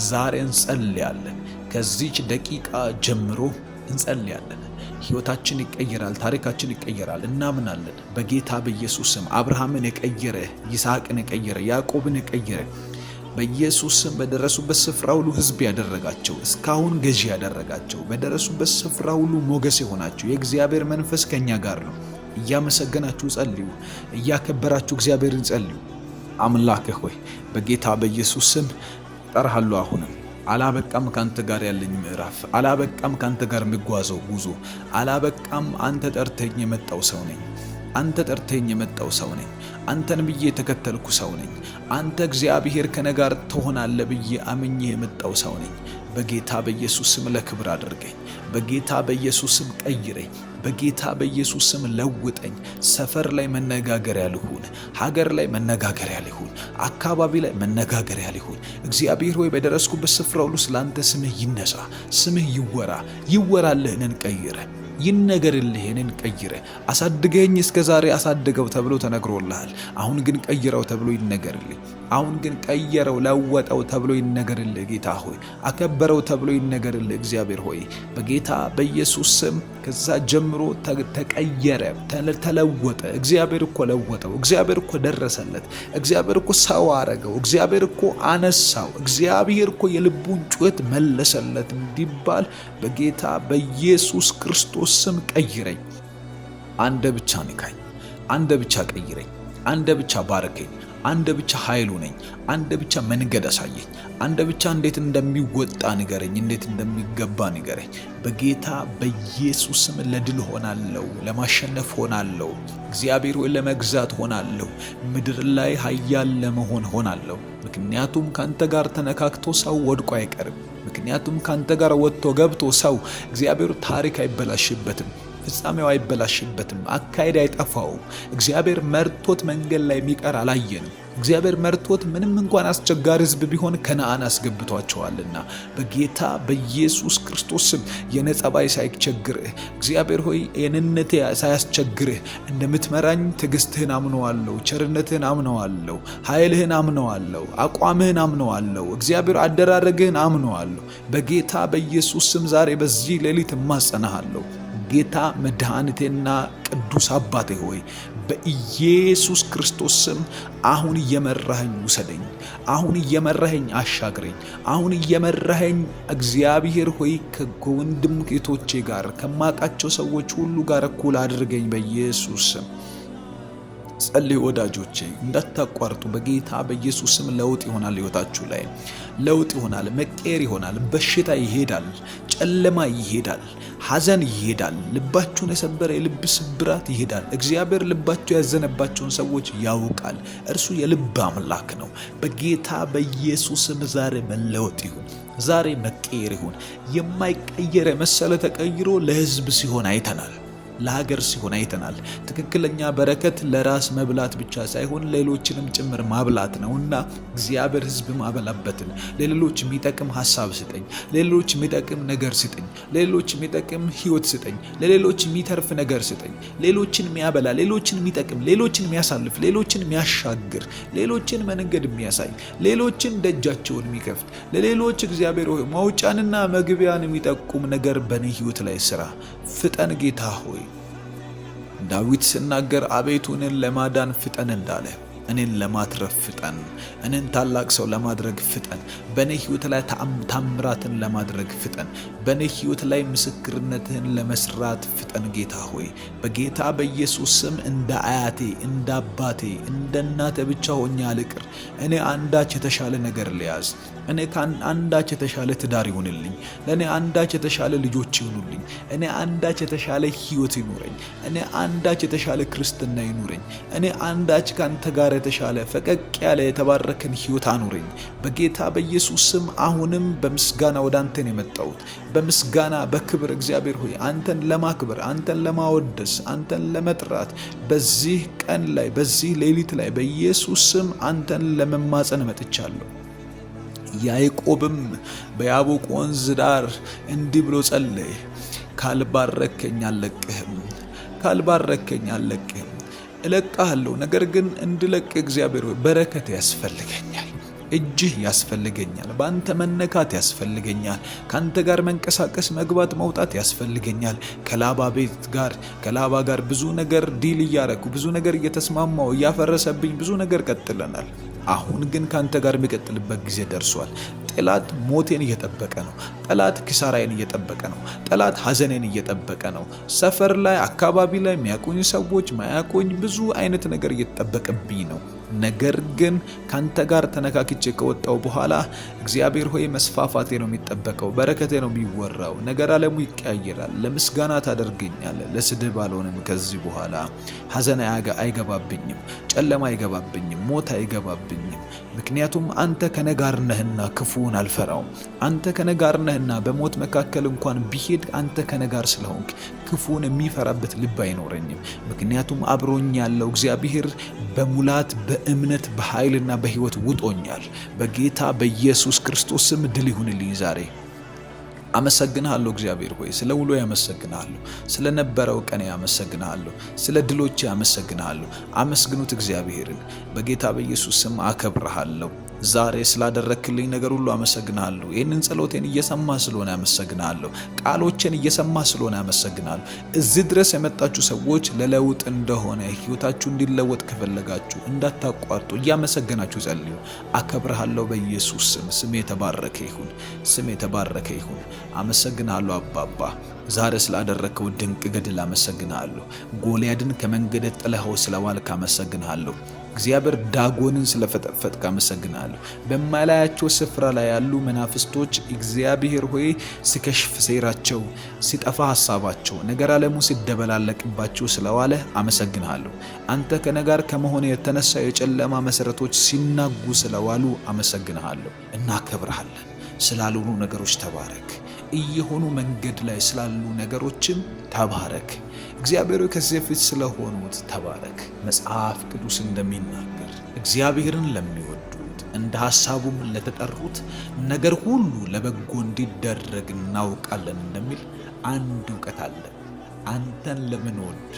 ዛሬ እንጸልያለን። ከዚች ደቂቃ ጀምሮ እንጸልያለን። ህይወታችን ይቀየራል። ታሪካችን ይቀየራል። እናምናለን። በጌታ በኢየሱስ ስም አብርሃምን የቀየረ፣ ይስሐቅን የቀየረ፣ ያዕቆብን የቀየረ በኢየሱስ ስም በደረሱበት ስፍራ ሁሉ ህዝብ ያደረጋቸው፣ እስካሁን ገዢ ያደረጋቸው፣ በደረሱበት ስፍራ ሁሉ ሞገስ የሆናቸው የእግዚአብሔር መንፈስ ከኛ ጋር ነው። እያመሰገናችሁ ጸልዩ። እያከበራችሁ እግዚአብሔርን ጸልዩ። አምላክ ሆይ በጌታ በኢየሱስ ስም ጠራሃለሁ። አሁንም አላበቃም ካንተ ጋር ያለኝ ምዕራፍ፣ አላበቃም ካንተ ጋር የሚጓዘው ጉዞ አላበቃም። አንተ ጠርተኝ የመጣው ሰው ነኝ። አንተ ጠርተኝ የመጣው ሰው ነኝ። አንተን ብዬ የተከተልኩ ሰው ነኝ። አንተ እግዚአብሔር ከኔ ጋር ትሆናለህ ብዬ አምኜ የመጣው ሰው ነኝ። በጌታ በኢየሱስ ስም ለክብር አድርገኝ። በጌታ በኢየሱስ ስም ቀይረኝ። በጌታ በኢየሱስ ስም ለውጠኝ። ሰፈር ላይ መነጋገሪያ ልሁን፣ ሀገር ላይ መነጋገሪያ ልሁን፣ አካባቢ ላይ መነጋገሪያ ልሁን። እግዚአብሔር ሆይ በደረስኩበት ስፍራ ሁሉ ስላንተ ስምህ ይነሳ፣ ስምህ ይወራ፣ ይወራልህ፣ እኔን ቀይረ፣ ይነገርልህ፣ እኔን ቀይረ። አሳድገኝ እስከ ዛሬ አሳድገው ተብሎ ተነግሮልሃል። አሁን ግን ቀይረው ተብሎ ይነገርልኝ። አሁን ግን ቀየረው፣ ለወጠው ተብሎ ይነገርልህ። ጌታ ሆይ አከበረው ተብሎ ይነገርልህ። እግዚአብሔር ሆይ በጌታ በኢየሱስ ስም ከዛ ጀምሮ ተቀየረ፣ ተለወጠ። እግዚአብሔር እኮ ለወጠው። እግዚአብሔር እኮ ደረሰለት። እግዚአብሔር እኮ ሰው አረገው። እግዚአብሔር እኮ አነሳው። እግዚአብሔር እኮ የልቡን ጩኸት መለሰለት እንዲባል በጌታ በኢየሱስ ክርስቶስ ስም ቀይረኝ። አንተ ብቻ ንካኝ፣ አንተ ብቻ ቀይረኝ፣ አንተ ብቻ ባርከኝ፣ አንተ ብቻ ኃይሉ ነኝ፣ አንተ ብቻ መንገድ አሳየኝ፣ አንተ ብቻ እንዴት እንደሚወጣ ንገረኝ፣ እንዴት እንደሚገባ ንገረኝ። በጌታ በኢየሱስ ስም ለድል ሆናለሁ፣ ለማሸነፍ ሆናለሁ። እግዚአብሔር ሆይ ለመግዛት ሆናለሁ፣ ምድር ላይ ኃያል ለመሆን ሆናለሁ። ምክንያቱም ካንተ ጋር ተነካክቶ ሰው ወድቆ አይቀርም። ምክንያቱም ካንተ ጋር ወጥቶ ገብቶ ሰው እግዚአብሔር ታሪክ አይበላሽበትም፣ ፍጻሜው አይበላሽበትም፣ አካሄድ አይጠፋውም። እግዚአብሔር መርቶት መንገድ ላይ የሚቀር አላየንም። እግዚአብሔር መርቶት ምንም እንኳን አስቸጋሪ ሕዝብ ቢሆን ከነዓን አስገብቷቸዋልና በጌታ በኢየሱስ ክርስቶስ ስም የነጸባይ ሳይቸግርህ እግዚአብሔር ሆይ የነነቴ ሳያስቸግርህ እንደምትመራኝ ትዕግስትህን አምነዋለሁ፣ ቸርነትህን አምነዋለሁ፣ ኃይልህን አምነዋለሁ፣ አቋምህን አምነዋለሁ፣ እግዚአብሔር አደራረግህን አምነዋለሁ። በጌታ በኢየሱስ ስም ዛሬ በዚህ ሌሊት እማጸናሃለሁ። ጌታ መድኃኒቴና ቅዱስ አባቴ ሆይ በኢየሱስ ክርስቶስ ስም አሁን እየመራኸኝ ውሰደኝ። አሁን እየመራኸኝ አሻግረኝ። አሁን እየመራኸኝ እግዚአብሔር ሆይ ከወንድም ጌቶቼ ጋር ከማቃቸው ሰዎች ሁሉ ጋር እኩል አድርገኝ በኢየሱስ ስም። ጸልዩ ወዳጆቼ፣ እንዳታቋርጡ። በጌታ በኢየሱስ ስም ለውጥ ይሆናል። ህይወታችሁ ላይ ለውጥ ይሆናል። መቀየር ይሆናል። በሽታ ይሄዳል። ጨለማ ይሄዳል። ሐዘን ይሄዳል። ልባችሁን የሰበረ የልብ ስብራት ይሄዳል። እግዚአብሔር ልባቸው ያዘነባቸውን ሰዎች ያውቃል። እርሱ የልብ አምላክ ነው። በጌታ በኢየሱስ ስም ዛሬ መለወጥ ይሁን። ዛሬ መቀየር ይሁን። የማይቀየር መሰለ ተቀይሮ ለህዝብ ሲሆን አይተናል። ለሀገር ሲሆን አይተናል። ትክክለኛ በረከት ለራስ መብላት ብቻ ሳይሆን ሌሎችንም ጭምር ማብላት ነውና እግዚአብሔር ህዝብ ማበላበትን ለሌሎች የሚጠቅም ሐሳብ ስጠኝ፣ ለሌሎች የሚጠቅም ነገር ስጠኝ፣ ለሌሎች የሚጠቅም ህይወት ስጠኝ፣ ለሌሎች የሚተርፍ ነገር ስጠኝ፣ ሌሎችን የሚያበላ፣ ሌሎችን የሚጠቅም፣ ሌሎችን የሚያሳልፍ፣ ሌሎችን የሚያሻግር፣ ሌሎችን መንገድ የሚያሳይ፣ ሌሎችን ደጃቸውን የሚከፍት፣ ለሌሎች እግዚአብሔር ሆይ ማውጫንና መግቢያን የሚጠቁም ነገር በኔ ህይወት ላይ ስራ። ፍጠን ጌታ ሆይ። ዳዊት ሲናገር አቤቱ እኔን ለማዳን ፍጠን እንዳለ እኔን ለማትረፍ ፍጠን፣ እኔን ታላቅ ሰው ለማድረግ ፍጠን፣ በእኔ ህይወት ላይ ታምራትን ለማድረግ ፍጠን፣ በእኔ ህይወት ላይ ምስክርነትህን ለመስራት ፍጠን ጌታ ሆይ በጌታ በኢየሱስ ስም። እንደ አያቴ፣ እንደ አባቴ፣ እንደ እናቴ ብቻ ሆኜ አልቅር። እኔ አንዳች የተሻለ ነገር ልያዝ። እኔ አንዳች የተሻለ ትዳር ይሁንልኝ። ለእኔ አንዳች የተሻለ ልጆች ይሁኑልኝ። እኔ አንዳች የተሻለ ህይወት ይኑረኝ። እኔ አንዳች የተሻለ ክርስትና ይኑረኝ። እኔ አንዳች ካንተ ጋር የተሻለ ፈቀቅ ያለ የተባረከን ህይወት አኑረኝ በጌታ በኢየሱስ ስም። አሁንም በምስጋና ወደ አንተን የመጣሁት በምስጋና በክብር እግዚአብሔር ሆይ አንተን ለማክበር፣ አንተን ለማወደስ፣ አንተን ለመጥራት በዚህ ቀን ላይ በዚህ ሌሊት ላይ በኢየሱስ ስም አንተን ለመማጸን መጥቻለሁ። ያዕቆብም በያቦቅ ወንዝ ዳር እንዲህ ብሎ ጸለየ፣ ካልባረከኝ አልለቅህም፣ ካልባረከኝ አልለቅህም። እለቅሃለሁ፣ ነገር ግን እንድለቅ እግዚአብሔር ሆይ በረከት ያስፈልገኛል፣ እጅህ ያስፈልገኛል፣ በአንተ መነካት ያስፈልገኛል፣ ከአንተ ጋር መንቀሳቀስ መግባት መውጣት ያስፈልገኛል። ከላባ ጋር ብዙ ነገር ዲል እያረኩ ብዙ ነገር እየተስማማው እያፈረሰብኝ ብዙ ነገር ቀጥለናል። አሁን ግን ካንተ ጋር የሚቀጥልበት ጊዜ ደርሷል። ጠላት ሞቴን እየጠበቀ ነው። ጠላት ኪሳራዬን እየጠበቀ ነው። ጠላት ሐዘኔን እየጠበቀ ነው። ሰፈር ላይ አካባቢ ላይ የሚያቆኝ ሰዎች ማያቆኝ ብዙ አይነት ነገር እየተጠበቀብኝ ነው። ነገር ግን ካንተ ጋር ተነካክቼ ከወጣው በኋላ እግዚአብሔር ሆይ መስፋፋቴ ነው የሚጠበቀው፣ በረከቴ ነው የሚወራው። ነገር ዓለሙ ይቀያየራል። ለምስጋና ታደርገኛለህ፣ ለስድብ አልሆንም። ከዚህ በኋላ ሐዘን አይገባብኝም፣ ጨለማ አይገባብኝም፣ ሞት አይገባብኝም። ምክንያቱም አንተ ከኔ ጋር ነህና ክፉውን አልፈራውም። አንተ ከኔ ጋር ነህና በሞት መካከል እንኳን ቢሄድ አንተ ከኔ ጋር ስለሆንክ ክፉውን የሚፈራበት ልብ አይኖረኝም። ምክንያቱም አብሮኝ ያለው እግዚአብሔር በሙላት በእምነት በኃይልና በሕይወት ውጦኛል። በጌታ በኢየሱስ ክርስቶስ ስም ድል ይሁንልኝ ዛሬ። አመሰግናለሁ እግዚአብሔር ሆይ ስለ ውሎ ያመሰግናለሁ፣ ስለ ነበረው ቀን ያመሰግናለሁ፣ ስለ ድሎች ያመሰግናለሁ። አመስግኑት እግዚአብሔርን። በጌታ በኢየሱስ ስም አከብርሃለሁ። ዛሬ ስላደረክልኝ ነገር ሁሉ አመሰግናለሁ። ይህንን ጸሎቴን እየሰማ ስለሆነ አመሰግናለሁ። ቃሎችን እየሰማ ስለሆነ አመሰግናለሁ። እዚህ ድረስ የመጣችሁ ሰዎች ለለውጥ እንደሆነ ሕይወታችሁ እንዲለወጥ ከፈለጋችሁ እንዳታቋርጡ እያመሰገናችሁ ጸልዩ። አከብርሃለሁ በኢየሱስ ስም። ስም የተባረከ ይሁን፣ ስም የተባረከ ይሁን። አመሰግናለሁ አባባ። ዛሬ ስላደረከው ድንቅ ገድል አመሰግናለሁ። ጎልያድን ከመንገድ ጥለኸው ስለዋልክ አመሰግናለሁ። እግዚአብሔር ዳጎንን ስለፈጠፈጥክ አመሰግናለሁ። በማላያቸው ስፍራ ላይ ያሉ መናፍስቶች እግዚአብሔር ሆይ ሲከሽፍ ሴራቸው፣ ሲጠፋ ሐሳባቸው፣ ነገር ዓለሙ ሲደበላለቅባቸው ስለዋለ አመሰግናለሁ። አንተ ከኔ ጋር ከመሆን የተነሳ የጨለማ መሰረቶች ሲናጉ ስለዋሉ አመሰግናለሁ። እናከብርሃለን። ስላልሆኑ ነገሮች ተባረክ። እየሆኑ መንገድ ላይ ስላሉ ነገሮችም ተባረክ። እግዚአብሔር ከዚህ ፊት ስለሆኑት ተባረክ። መጽሐፍ ቅዱስ እንደሚናገር እግዚአብሔርን ለሚወዱት እንደ ሐሳቡም ለተጠሩት ነገር ሁሉ ለበጎ እንዲደረግ እናውቃለን እንደሚል አንድ እውቀት አለ። አንተን ለምንወድ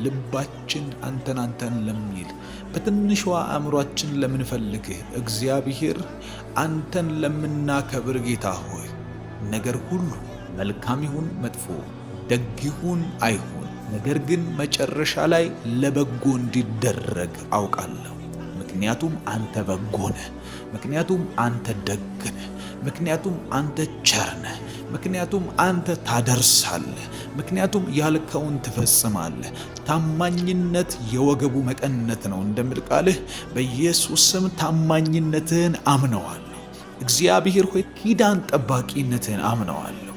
ልባችን አንተን ለሚል በትንሿ አእምሯችን ለምንፈልግህ እግዚአብሔር አንተን ለምናከብር ጌታ ሆይ ነገር ሁሉ መልካም ይሁን መጥፎ፣ ደግ ይሁን አይሁን፣ ነገር ግን መጨረሻ ላይ ለበጎ እንዲደረግ አውቃለሁ። ምክንያቱም አንተ በጎ ነህ፣ ምክንያቱም አንተ ደግ ነህ፣ ምክንያቱም አንተ ቸር ነህ፣ ምክንያቱም አንተ ታደርሳለህ፣ ምክንያቱም ያልከውን ትፈጽማለህ። ታማኝነት የወገቡ መቀነት ነው እንደሚል ቃልህ በኢየሱስ ስም ታማኝነትህን አምነዋለሁ። እግዚአብሔር ሆይ ኪዳን ጠባቂነትህን አምነዋለሁ።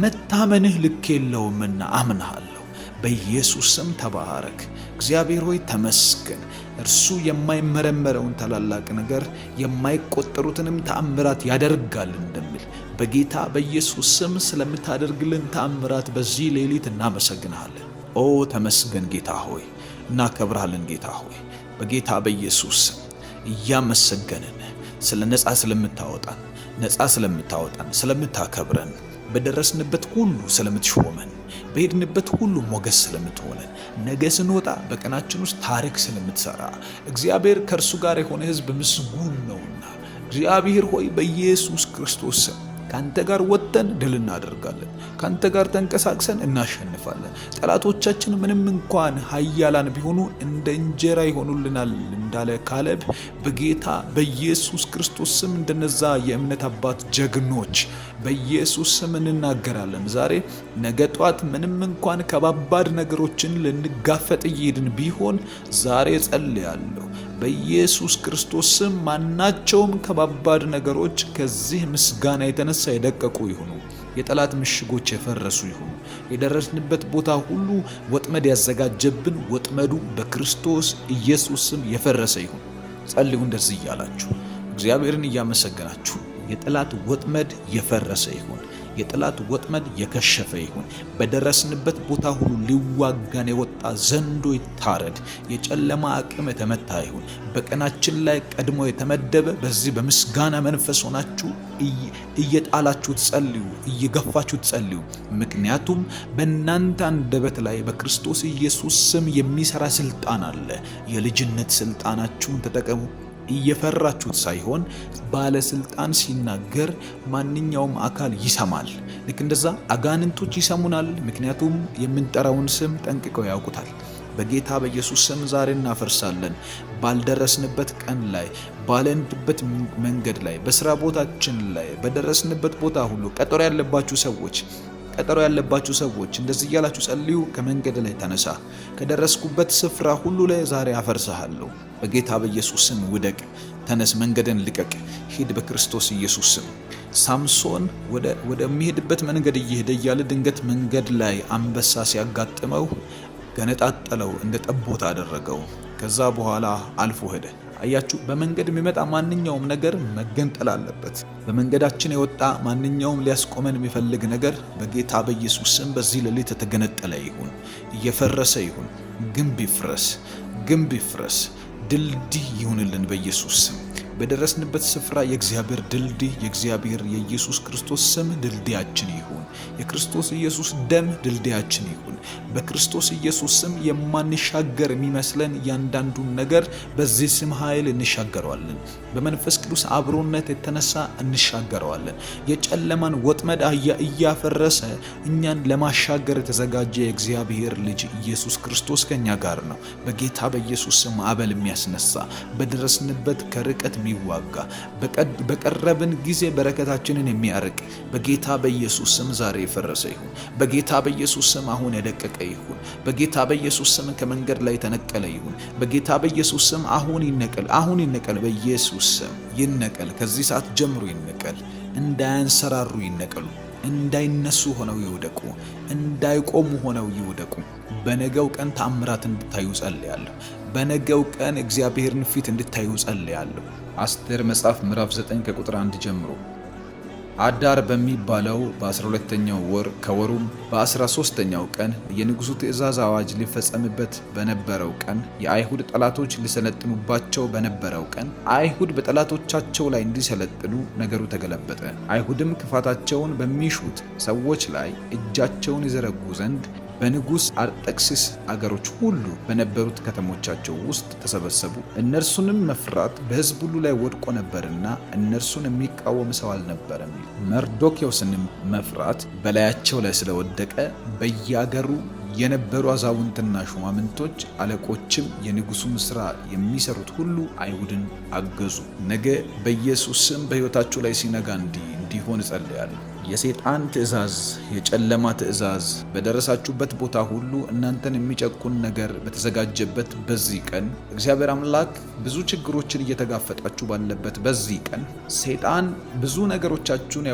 መታመንህ ልክ የለውምና አምንሃለሁ። በኢየሱስ ስም ተባረክ። እግዚአብሔር ሆይ ተመስገን። እርሱ የማይመረመረውን ታላላቅ ነገር የማይቆጠሩትንም ተአምራት ያደርጋል እንደሚል በጌታ በኢየሱስ ስም ስለምታደርግልን ተአምራት በዚህ ሌሊት እናመሰግንሃለን። ኦ ተመስገን ጌታ ሆይ፣ እናከብርሃለን ጌታ ሆይ። በጌታ በኢየሱስ ስም እያመሰገንን ስለ ነፃ ስለምታወጣን፣ ነፃ ስለምታወጣን፣ ስለምታከብረን፣ በደረስንበት ሁሉ ስለምትሾመን፣ በሄድንበት ሁሉ ሞገስ ስለምትሆነን፣ ነገ ስንወጣ በቀናችን ውስጥ ታሪክ ስለምትሰራ እግዚአብሔር ከእርሱ ጋር የሆነ ሕዝብ ምስጉን ነውና እግዚአብሔር ሆይ በኢየሱስ ክርስቶስ ስም ካንተ ጋር ወጥተን ድል እናደርጋለን። ካንተ ጋር ተንቀሳቅሰን እናሸንፋለን። ጠላቶቻችን ምንም እንኳን ኃያላን ቢሆኑ እንደ እንጀራ ይሆኑልናል እንዳለ ካሌብ በጌታ በኢየሱስ ክርስቶስ ስም እንደነዛ የእምነት አባት ጀግኖች በኢየሱስ ስም እንናገራለን። ዛሬ ነገ ጧት ምንም እንኳን ከባባድ ነገሮችን ልንጋፈጥ እየሄድን ቢሆን ዛሬ ጸልያለሁ በኢየሱስ ክርስቶስ ስም ማናቸውም ከባባድ ነገሮች ከዚህ ምስጋና የተነሳ የደቀቁ ይሁኑ። የጠላት ምሽጎች የፈረሱ ይሁኑ። የደረስንበት ቦታ ሁሉ ወጥመድ ያዘጋጀብን ወጥመዱ በክርስቶስ ኢየሱስ ስም የፈረሰ ይሁን። ጸልዩ እንደዚህ እያላችሁ እግዚአብሔርን እያመሰገናችሁ የጠላት ወጥመድ የፈረሰ ይሁን። የጠላት ወጥመድ የከሸፈ ይሁን። በደረስንበት ቦታ ሁሉ ሊዋጋን የወጣ ዘንዶ ይታረድ። የጨለማ አቅም የተመታ ይሁን። በቀናችን ላይ ቀድሞ የተመደበ በዚህ በምስጋና መንፈስ ሆናችሁ እየጣላችሁ ጸልዩ፣ እየገፋችሁ ጸልዩ። ምክንያቱም በእናንተ አንደበት ላይ በክርስቶስ ኢየሱስ ስም የሚሰራ ስልጣን አለ። የልጅነት ስልጣናችሁን ተጠቀሙ። እየፈራችሁት ሳይሆን ባለስልጣን ሲናገር ማንኛውም አካል ይሰማል። ልክ እንደዛ አጋንንቶች ይሰሙናል። ምክንያቱም የምንጠራውን ስም ጠንቅቀው ያውቁታል። በጌታ በኢየሱስ ስም ዛሬ እናፈርሳለን። ባልደረስንበት ቀን ላይ፣ ባለንበት መንገድ ላይ፣ በስራ ቦታችን ላይ፣ በደረስንበት ቦታ ሁሉ ቀጠሮ ያለባችሁ ሰዎች እንደዚህ እያላችሁ ጸልዩ። ከመንገድ ላይ ተነሳ። ከደረስኩበት ስፍራ ሁሉ ላይ ዛሬ አፈርሰሃለሁ። በጌታ በኢየሱስ ስም ውደቅ፣ ተነስ፣ መንገድን ልቀቅ፣ ሂድ በክርስቶስ ኢየሱስ ስም። ሳምሶን ወደሚሄድበት መንገድ እየሄደ እያለ ድንገት መንገድ ላይ አንበሳ ሲያጋጥመው ገነጣጠለው፣ እንደ ጠቦት አደረገው። ከዛ በኋላ አልፎ ሄደ። አያችሁ፣ በመንገድ የሚመጣ ማንኛውም ነገር መገንጠል አለበት። በመንገዳችን የወጣ ማንኛውም ሊያስቆመን የሚፈልግ ነገር በጌታ በኢየሱስ ስም በዚህ ሌሊት የተገነጠለ ይሁን፣ እየፈረሰ ይሁን። ግንብ ይፍረስ፣ ግንብ ይፍረስ። ድልድይ ይሁንልን በኢየሱስ ስም። በደረስንበት ስፍራ የእግዚአብሔር ድልድይ፣ የእግዚአብሔር የኢየሱስ ክርስቶስ ስም ድልድያችን ይሁን። የክርስቶስ ኢየሱስ ደም ድልድያችን ይሁን። በክርስቶስ ኢየሱስ ስም የማንሻገር የሚመስለን እያንዳንዱን ነገር በዚህ ስም ኃይል እንሻገረዋለን። በመንፈስ ቅዱስ አብሮነት የተነሳ እንሻገረዋለን። የጨለማን ወጥመድ እያፈረሰ እኛን ለማሻገር የተዘጋጀ የእግዚአብሔር ልጅ ኢየሱስ ክርስቶስ ከኛ ጋር ነው። በጌታ በኢየሱስ ስም ማዕበል የሚያስነሳ በደረስንበት ከርቀት የሚዋጋ በቀረብን ጊዜ በረከታችንን የሚያርቅ በጌታ በኢየሱስ ስም ዛሬ የፈረሰ ይሁን። በጌታ በኢየሱስ ስም አሁን የደቀቀ ይሁን። በጌታ በኢየሱስ ስም ከመንገድ ላይ ተነቀለ ይሁን። በጌታ በኢየሱስ ስም አሁን ይነቀል፣ አሁን ይነቀል። በኢየሱስ ስም ይነቀል። ከዚህ ሰዓት ጀምሮ ይነቀል። እንዳያንሰራሩ ይነቀሉ። እንዳይነሱ ሆነው ይወደቁ። እንዳይቆሙ ሆነው ይወደቁ። በነገው ቀን ተአምራት እንድታዩ ጸልያለሁ። በነገው ቀን እግዚአብሔርን ፊት እንድታዩ ጸልያለሁ። አስቴር መጽሐፍ ምዕራፍ 9 ከቁጥር 1 ጀምሮ አዳር በሚባለው በ12ኛው ወር ከወሩም በ13ኛው ቀን የንጉሡ ትእዛዝ አዋጅ ሊፈጸምበት በነበረው ቀን የአይሁድ ጠላቶች ሊሰለጥኑባቸው በነበረው ቀን አይሁድ በጠላቶቻቸው ላይ እንዲሰለጥኑ ነገሩ ተገለበጠ። አይሁድም ክፋታቸውን በሚሹት ሰዎች ላይ እጃቸውን ይዘረጉ ዘንድ በንጉሥ አርጤክስስ አገሮች ሁሉ በነበሩት ከተሞቻቸው ውስጥ ተሰበሰቡ። እነርሱንም መፍራት በሕዝብ ሁሉ ላይ ወድቆ ነበርና እነርሱን የሚቃወም ሰው አልነበረም። መርዶክዮስንም መፍራት በላያቸው ላይ ስለወደቀ በየአገሩ የነበሩ አዛውንትና ሹማምንቶች አለቆችም የንጉሡን ሥራ የሚሰሩት ሁሉ አይሁድን አገዙ። ነገ በኢየሱስ ስም በሕይወታችሁ ላይ ሲነጋ እንዲሆን እጸልያለሁ። የሰይጣን ትእዛዝ፣ የጨለማ ትእዛዝ በደረሳችሁበት ቦታ ሁሉ እናንተን የሚጨቁን ነገር በተዘጋጀበት በዚህ ቀን እግዚአብሔር አምላክ ብዙ ችግሮችን እየተጋፈጣችሁ ባለበት በዚህ ቀን ሰይጣን ብዙ ነገሮቻችሁን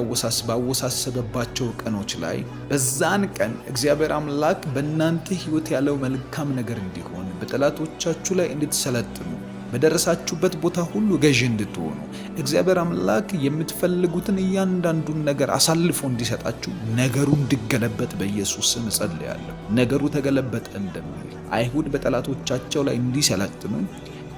ባወሳሰበባቸው ቀኖች ላይ በዛን ቀን እግዚአብሔር አምላክ በእናንተ ሕይወት ያለው መልካም ነገር እንዲሆን በጠላቶቻችሁ ላይ እንድትሰለጥኑ በደረሳችሁበት ቦታ ሁሉ ገዢ እንድትሆኑ እግዚአብሔር አምላክ የምትፈልጉትን እያንዳንዱን ነገር አሳልፎ እንዲሰጣችሁ ነገሩ እንዲገለበጥ በኢየሱስ ስም እጸልያለሁ። ነገሩ ተገለበጠ እንደሚል አይሁድ በጠላቶቻቸው ላይ እንዲሰለጥኑ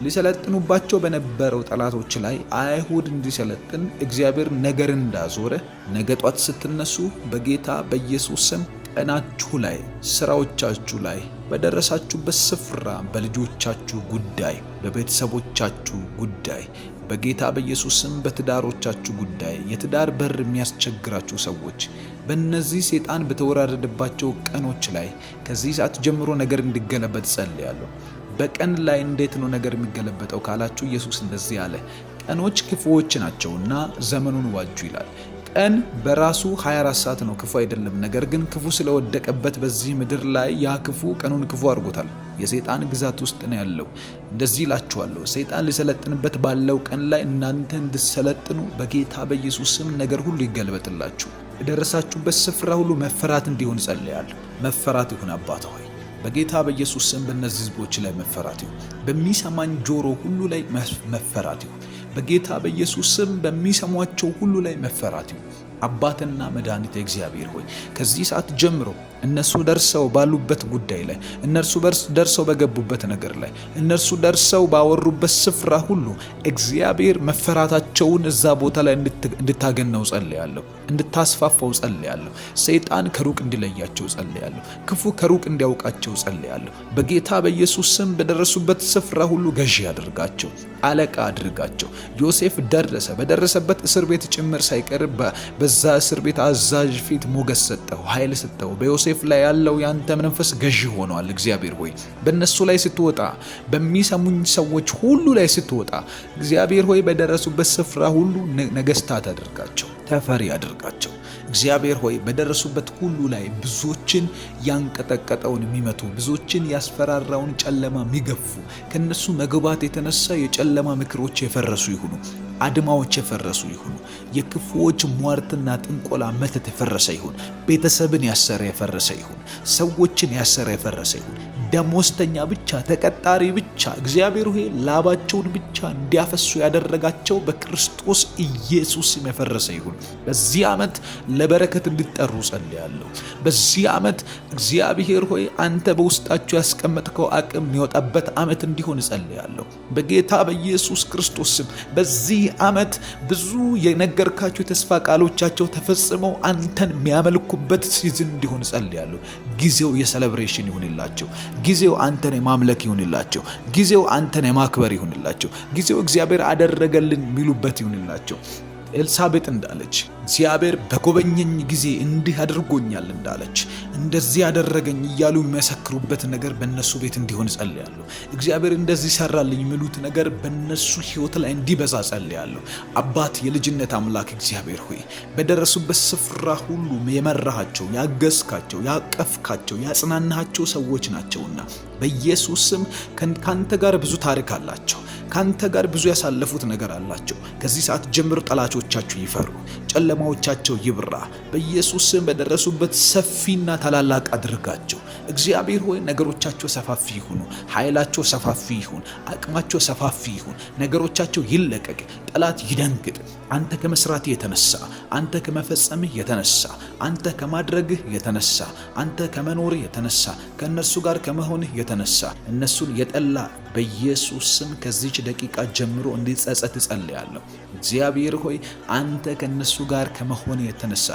ሊሰለጥኑባቸው በነበረው ጠላቶች ላይ አይሁድ እንዲሰለጥን እግዚአብሔር ነገር እንዳዞረ ነገ ጧት ስትነሱ በጌታ በኢየሱስ ስም ቀናችሁ ላይ፣ ስራዎቻችሁ ላይ፣ በደረሳችሁበት ስፍራ፣ በልጆቻችሁ ጉዳይ፣ በቤተሰቦቻችሁ ጉዳይ፣ በጌታ በኢየሱስ ስም በትዳሮቻችሁ ጉዳይ፣ የትዳር በር የሚያስቸግራችሁ ሰዎች በእነዚህ ሰይጣን በተወራረደባቸው ቀኖች ላይ ከዚህ ሰዓት ጀምሮ ነገር እንዲገለበጥ ጸልያለሁ። በቀን ላይ እንዴት ነው ነገር የሚገለበጠው ካላችሁ ኢየሱስ እንደዚህ አለ፣ ቀኖች ክፉዎች ናቸውና ዘመኑን ዋጁ ይላል። ቀን በራሱ 24 ሰዓት ነው፣ ክፉ አይደለም። ነገር ግን ክፉ ስለወደቀበት በዚህ ምድር ላይ ያ ክፉ ቀኑን ክፉ አድርጎታል። የሰይጣን ግዛት ውስጥ ነው ያለው። እንደዚህ እላችኋለሁ፣ ሰይጣን ሊሰለጥንበት ባለው ቀን ላይ እናንተ እንድትሰለጥኑ በጌታ በኢየሱስ ስም ነገር ሁሉ ይገልበጥላችሁ። የደረሳችሁበት ስፍራ ሁሉ መፈራት እንዲሆን ጸልያለሁ። መፈራት ይሁን አባት ሆይ በጌታ በኢየሱስ ስም በእነዚህ ህዝቦች ላይ መፈራት ይሁን። በሚሰማኝ ጆሮ ሁሉ ላይ መፈራት ይሁን። በጌታ በኢየሱስ ስም በሚሰሟቸው ሁሉ ላይ መፈራት ይሁን። አባትና መድኃኒት እግዚአብሔር ሆይ ከዚህ ሰዓት ጀምሮ እነሱ ደርሰው ባሉበት ጉዳይ ላይ፣ እነርሱ ደርሰው በገቡበት ነገር ላይ፣ እነርሱ ደርሰው ባወሩበት ስፍራ ሁሉ እግዚአብሔር መፈራታቸውን እዛ ቦታ ላይ እንድታገነው ጸልያለሁ፣ እንድታስፋፋው ጸልያለሁ። ሰይጣን ከሩቅ እንዲለያቸው ጸልያለሁ። ክፉ ከሩቅ እንዲያውቃቸው ጸልያለሁ። በጌታ በኢየሱስ ስም በደረሱበት ስፍራ ሁሉ ገዢ አድርጋቸው፣ አለቃ አድርጋቸው። ዮሴፍ በደረሰበት እስር ቤት ጭምር ሳይቀር በዛ እስር ቤት አዛዥ ፊት ሞገስ ሰጠው፣ ኃይል ሰጠው። በዮሴፍ ላይ ያለው ያንተ መንፈስ ገዢ ሆኗል። እግዚአብሔር ሆይ በእነሱ ላይ ስትወጣ፣ በሚሰሙኝ ሰዎች ሁሉ ላይ ስትወጣ እግዚአብሔር ሆይ በደረሱበት ስፍራ ሁሉ ነገስታት አድርጋቸው፣ ተፈሪ አድርጋቸው። እግዚአብሔር ሆይ በደረሱበት ሁሉ ላይ ብዙዎችን ያንቀጠቀጠውን የሚመቱ፣ ብዙዎችን ያስፈራራውን ጨለማ የሚገፉ፣ ከነሱ መግባት የተነሳ የጨለማ ምክሮች የፈረሱ ይሁኑ። አድማዎች የፈረሱ ይሁኑ። የክፉዎች ሟርትና ጥንቆላ መተት የፈረሰ ይሁን። ቤተሰብን ያሰረ የፈረሰ ይሁን። ሰዎችን ያሰረ የፈረሰ ይሁን። ደሞዝተኛ ብቻ፣ ተቀጣሪ ብቻ እግዚአብሔር ሆይ ላባቸውን ብቻ እንዲያፈሱ ያደረጋቸው በክርስቶስ ኢየሱስ የፈረሰ ይሁን። በዚህ ዓመት ለበረከት እንዲጠሩ ጸልያለሁ። በዚህ ዓመት እግዚአብሔር ሆይ አንተ በውስጣቸው ያስቀመጥከው አቅም የሚወጣበት ዓመት እንዲሆን ጸልያለሁ በጌታ በኢየሱስ ክርስቶስ ስም። በዚህ ዓመት ብዙ የነገርካቸው የተስፋ ቃሎቻቸው ተፈጽመው አንተን የሚያመልኩበት ሲዝን እንዲሆን ጸልያለሁ። ጊዜው የሴሌብሬሽን ይሁንላቸው። ጊዜው አንተን የማምለክ ይሁንላቸው። ጊዜው አንተን የማክበር ይሁንላቸው። ጊዜው እግዚአብሔር አደረገልን የሚሉበት ይሁንላቸው። ኤልሳቤጥ እንዳለች እግዚአብሔር በጎበኘኝ ጊዜ እንዲህ አድርጎኛል እንዳለች እንደዚህ ያደረገኝ እያሉ የሚመሰክሩበት ነገር በእነሱ ቤት እንዲሆን ጸልያለሁ። እግዚአብሔር እንደዚህ ሰራልኝ የሚሉት ነገር በእነሱ ሕይወት ላይ እንዲበዛ ጸልያለሁ። አባት የልጅነት አምላክ እግዚአብሔር ሆይ በደረሱበት ስፍራ ሁሉ የመራሃቸው፣ ያገዝካቸው፣ ያቀፍካቸው፣ ያጽናናሃቸው ሰዎች ናቸውና በኢየሱስ ስም ካንተ ጋር ብዙ ታሪክ አላቸው። ካንተ ጋር ብዙ ያሳለፉት ነገር አላቸው። ከዚህ ሰዓት ጀምሮ ጠላቶቻቸው ይፈሩ፣ ጨለማዎቻቸው ይብራ። በኢየሱስ ስም በደረሱበት ሰፊና ታላላቅ አድርጋቸው። እግዚአብሔር ሆይ ነገሮቻቸው ሰፋፊ ይሁኑ፣ ኃይላቸው ሰፋፊ ይሁን፣ አቅማቸው ሰፋፊ ይሁን። ነገሮቻቸው ይለቀቅ፣ ጠላት ይደንግጥ። አንተ ከመስራት የተነሳ፣ አንተ ከመፈጸምህ የተነሳ፣ አንተ ከማድረግህ የተነሳ፣ አንተ ከመኖርህ የተነሳ፣ ከእነርሱ ጋር ከመሆንህ የተነሳ እነሱን የጠላ በኢየሱስ ስም ከዚች ደቂቃ ጀምሮ እንዲጸጸት እጸልያለሁ። እግዚአብሔር ሆይ አንተ ከነሱ ጋር ከመሆን የተነሳ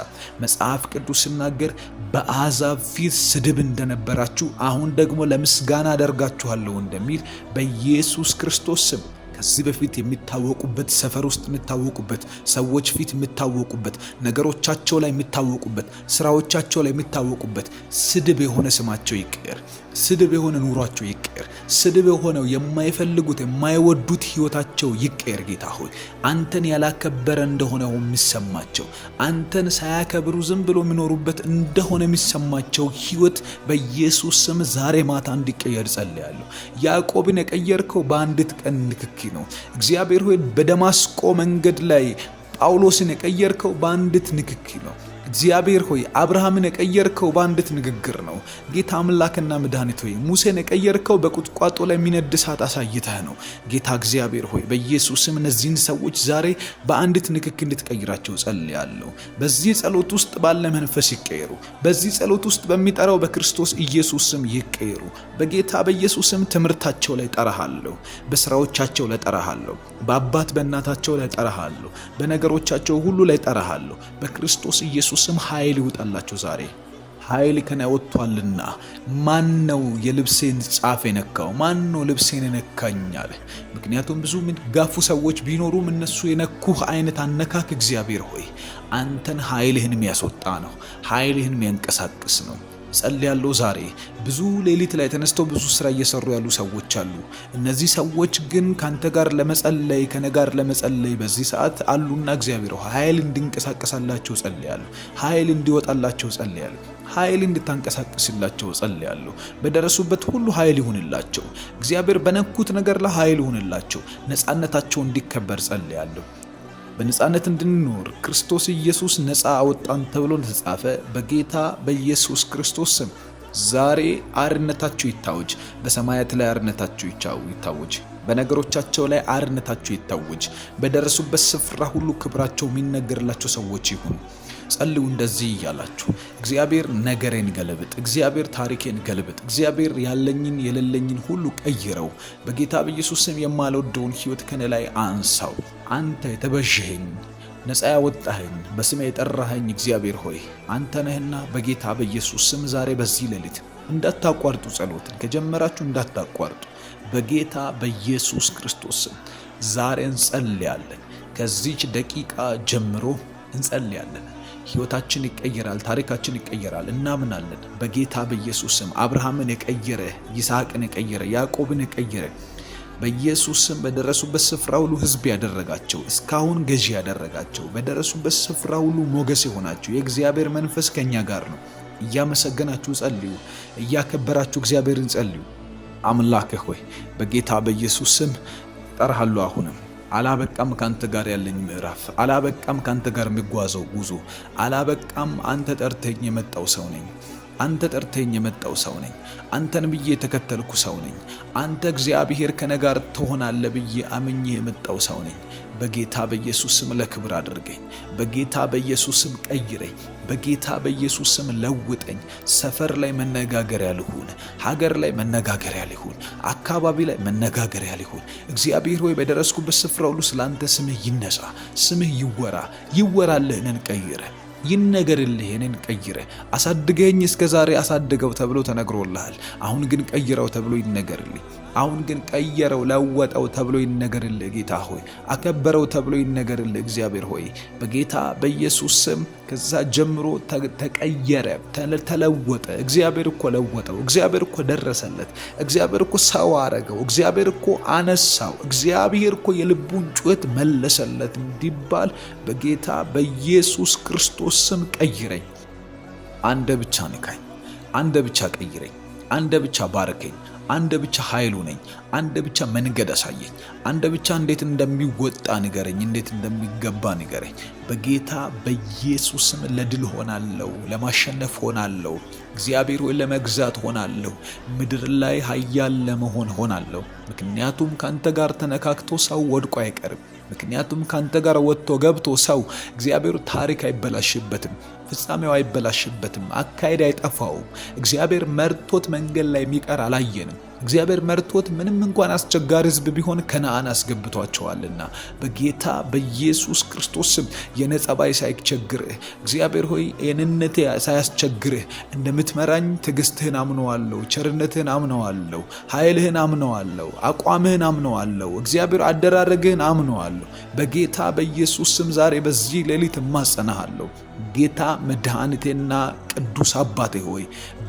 መጽሐፍ ቅዱስ ሲናገር በአሕዛብ ፊት ስድብ እንደነበራችሁ አሁን ደግሞ ለምስጋና አደርጋችኋለሁ እንደሚል በኢየሱስ ክርስቶስ ስም ከዚህ በፊት የሚታወቁበት፣ ሰፈር ውስጥ የሚታወቁበት፣ ሰዎች ፊት የሚታወቁበት፣ ነገሮቻቸው ላይ የሚታወቁበት፣ ስራዎቻቸው ላይ የሚታወቁበት ስድብ የሆነ ስማቸው ይቀር። ስድብ የሆነ ኑሯቸው ይቀር። ስድብ የሆነው የማይፈልጉት የማይወዱት ህይወታቸው ይቀር። ጌታ ሆይ አንተን ያላከበረ እንደሆነ የሚሰማቸው፣ አንተን ሳያከብሩ ዝም ብሎ የሚኖሩበት እንደሆነ የሚሰማቸው ህይወት በኢየሱስ ስም ዛሬ ማታ እንዲቀየር ጸልያለሁ። ያዕቆብን የቀየርከው በአንዲት ቀን ንክኪ ነው። እግዚአብሔር ሆይ በደማስቆ መንገድ ላይ ጳውሎስን የቀየርከው በአንዲት ንክኪ ነው። እግዚአብሔር ሆይ አብርሃምን የቀየርከው በአንዲት ንግግር ነው። ጌታ አምላክና መድኃኒት ሆይ ሙሴን የቀየርከው በቁጥቋጦ ላይ የሚነድ እሳት አሳይተህ ነው። ጌታ እግዚአብሔር ሆይ በኢየሱስም እነዚህን ሰዎች ዛሬ በአንዲት ንክክ እንድትቀይራቸው ጸልያለሁ። በዚህ ጸሎት ውስጥ ባለ መንፈስ ይቀየሩ። በዚህ ጸሎት ውስጥ በሚጠራው በክርስቶስ ኢየሱስ ስም ይቀየሩ። በጌታ በኢየሱስም ትምህርታቸው ላይ ጠራሃለሁ። በስራዎቻቸው ላይ ጠራሃለሁ። በአባት በእናታቸው ላይ ጠራሃለሁ። በነገሮቻቸው ሁሉ ላይ ጠራሃለሁ። በክርስቶስ ኢየሱስ ስም ኃይል ይውጣላቸው። ዛሬ ኃይል ከኔ ወጥቷልና ማን ነው የልብሴን ጫፍ የነካው? ማን ነው ልብሴን የነካኛል? ምክንያቱም ብዙ የሚጋፉ ሰዎች ቢኖሩም እነሱ የነኩህ አይነት አነካክ እግዚአብሔር ሆይ አንተን ኃይልህን የሚያስወጣ ነው። ኃይልህን የሚያንቀሳቅስ ነው። ጸልያለሁ። ዛሬ ብዙ ሌሊት ላይ ተነስተው ብዙ ስራ እየሰሩ ያሉ ሰዎች አሉ። እነዚህ ሰዎች ግን ካንተ ጋር ለመጸለይ ከኔ ጋር ለመጸለይ በዚህ ሰዓት አሉና እግዚአብሔር ኃይል እንዲንቀሳቀሳላቸው ጸልያለሁ። ኃይል እንዲወጣላቸው ጸልያለሁ። ኃይል እንድታንቀሳቀስላቸው ጸልያለሁ። በደረሱበት ሁሉ ኃይል ይሁንላቸው። እግዚአብሔር በነኩት ነገር ላይ ኃይል ይሁንላቸው። ነፃነታቸው እንዲከበር ጸልያለሁ። በነፃነት እንድንኖር ክርስቶስ ኢየሱስ ነፃ አወጣን ተብሎ እንደተጻፈ በጌታ በኢየሱስ ክርስቶስ ስም ዛሬ አርነታቸው ይታወጅ። በሰማያት ላይ አርነታቸው ይታወጅ። በነገሮቻቸው ላይ አርነታቸው ይታወጅ። በደረሱበት ስፍራ ሁሉ ክብራቸው የሚነገርላቸው ሰዎች ይሁኑ። ጸልዩ እንደዚህ እያላችሁ እግዚአብሔር ነገሬን ገለብጥ፣ እግዚአብሔር ታሪኬን ገለብጥ፣ እግዚአብሔር ያለኝን የሌለኝን ሁሉ ቀይረው። በጌታ በኢየሱስ ስም የማልወደውን ህይወት ከኔ ላይ አንሳው። አንተ የተበጀኸኝ ነፃ ያወጣኸኝ በስሜ የጠራኸኝ እግዚአብሔር ሆይ አንተ ነህና በጌታ በኢየሱስ ስም ዛሬ በዚህ ሌሊት እንዳታቋርጡ፣ ጸሎትን ከጀመራችሁ እንዳታቋርጡ። በጌታ በኢየሱስ ክርስቶስ ስም ዛሬ እንጸልያለን። ከዚች ደቂቃ ጀምሮ እንጸልያለን። ህይወታችን ይቀየራል። ታሪካችን ይቀየራል። እናምናለን። በጌታ በኢየሱስ ስም አብርሃምን የቀየረ፣ ይስሐቅን የቀየረ፣ ያዕቆብን የቀየረ በኢየሱስ ስም በደረሱበት ስፍራ ሁሉ ህዝብ ያደረጋቸው፣ እስካሁን ገዢ ያደረጋቸው፣ በደረሱበት ስፍራ ሁሉ ሞገስ የሆናቸው የእግዚአብሔር መንፈስ ከኛ ጋር ነው። እያመሰገናችሁ ጸልዩ። እያከበራችሁ እግዚአብሔርን ጸልዩ። አምላክህ ሆይ በጌታ በኢየሱስ ስም ጠራሃለሁ። አሁንም አላበቃም ካንተ ጋር ያለኝ ምዕራፍ፣ አላበቃም ካንተ ጋር የሚጓዘው ጉዞ፣ አላበቃም። አንተ ጠርተኝ የመጣው ሰው ነኝ። አንተ ጠርተኝ የመጣው ሰው ነኝ። አንተን ብዬ የተከተልኩ ሰው ነኝ። አንተ እግዚአብሔር ከኔ ጋር ትሆናለህ ብዬ አምኜ የመጣው ሰው ነኝ። በጌታ በኢየሱስ ስም ለክብር አድርገኝ። በጌታ በኢየሱስ ስም ቀይረኝ። በጌታ በኢየሱስ ስም ለውጠኝ። ሰፈር ላይ መነጋገሪያ ልሁን። ሀገር ላይ መነጋገሪያ ልሁን። አካባቢ ላይ መነጋገሪያ ልሁን። እግዚአብሔር ሆይ በደረስኩበት ስፍራ ሁሉ ስላንተ ስምህ ይነሳ፣ ስምህ ይወራ። ይወራልህ፣ እኔን ቀይረ፣ ይነገርልህ፣ እኔን ቀይረ። አሳድገኝ እስከ ዛሬ አሳድገው ተብሎ ተነግሮልሃል። አሁን ግን ቀይረው ተብሎ ይነገርልኝ። አሁን ግን ቀየረው፣ ለወጠው ተብሎ ይነገርልህ። ጌታ ሆይ አከበረው ተብሎ ይነገርልህ። እግዚአብሔር ሆይ በጌታ በኢየሱስ ስም ከዛ ጀምሮ ተቀየረ፣ ተለወጠ። እግዚአብሔር እኮ ለወጠው። እግዚአብሔር እኮ ደረሰለት። እግዚአብሔር እኮ ሰው አረገው። እግዚአብሔር እኮ አነሳው። እግዚአብሔር እኮ የልቡን ጩኸት መለሰለት እንዲባል በጌታ በኢየሱስ ክርስቶስ ስም ቀይረኝ። አንተ ብቻ ንካኝ። አንተ ብቻ ቀይረኝ። አንተ ብቻ ባርከኝ። አንተ ብቻ ኃይሉ ነኝ። አንተ ብቻ መንገድ አሳየኝ። አንተ ብቻ እንዴት እንደሚወጣ ንገረኝ፣ እንዴት እንደሚገባ ንገረኝ። በጌታ በኢየሱስ ስም ለድል ሆናለሁ፣ ለማሸነፍ ሆናለሁ። እግዚአብሔር ሆይ ለመግዛት ሆናለሁ። ምድር ላይ ኃያል ለመሆን ሆናለሁ። ምክንያቱም ካንተ ጋር ተነካክቶ ሰው ወድቆ አይቀርም። ምክንያቱም ካንተ ጋር ወጥቶ ገብቶ ሰው እግዚአብሔር ታሪክ አይበላሽበትም፣ ፍጻሜው አይበላሽበትም፣ አካሄድ አይጠፋውም። እግዚአብሔር መርቶት መንገድ ላይ የሚቀር አላየንም። እግዚአብሔር መርቶት ምንም እንኳን አስቸጋሪ ሕዝብ ቢሆን ከነዓን አስገብቷቸዋልና በጌታ በኢየሱስ ክርስቶስ ስም የነጸባይ ሳይቸግርህ እግዚአብሔር ሆይ የነነቴ ሳያስቸግርህ እንደምትመራኝ ትዕግስትህን አምነዋለሁ፣ ቸርነትህን አምነዋለሁ፣ ኃይልህን አምነዋለሁ፣ አቋምህን አምነዋለሁ፣ እግዚአብሔር አደራረግህን አምነዋለሁ። በጌታ በኢየሱስ ስም ዛሬ በዚህ ሌሊት እማጸናሃለሁ። ጌታ መድኃኒቴና ቅዱስ አባቴ ሆይ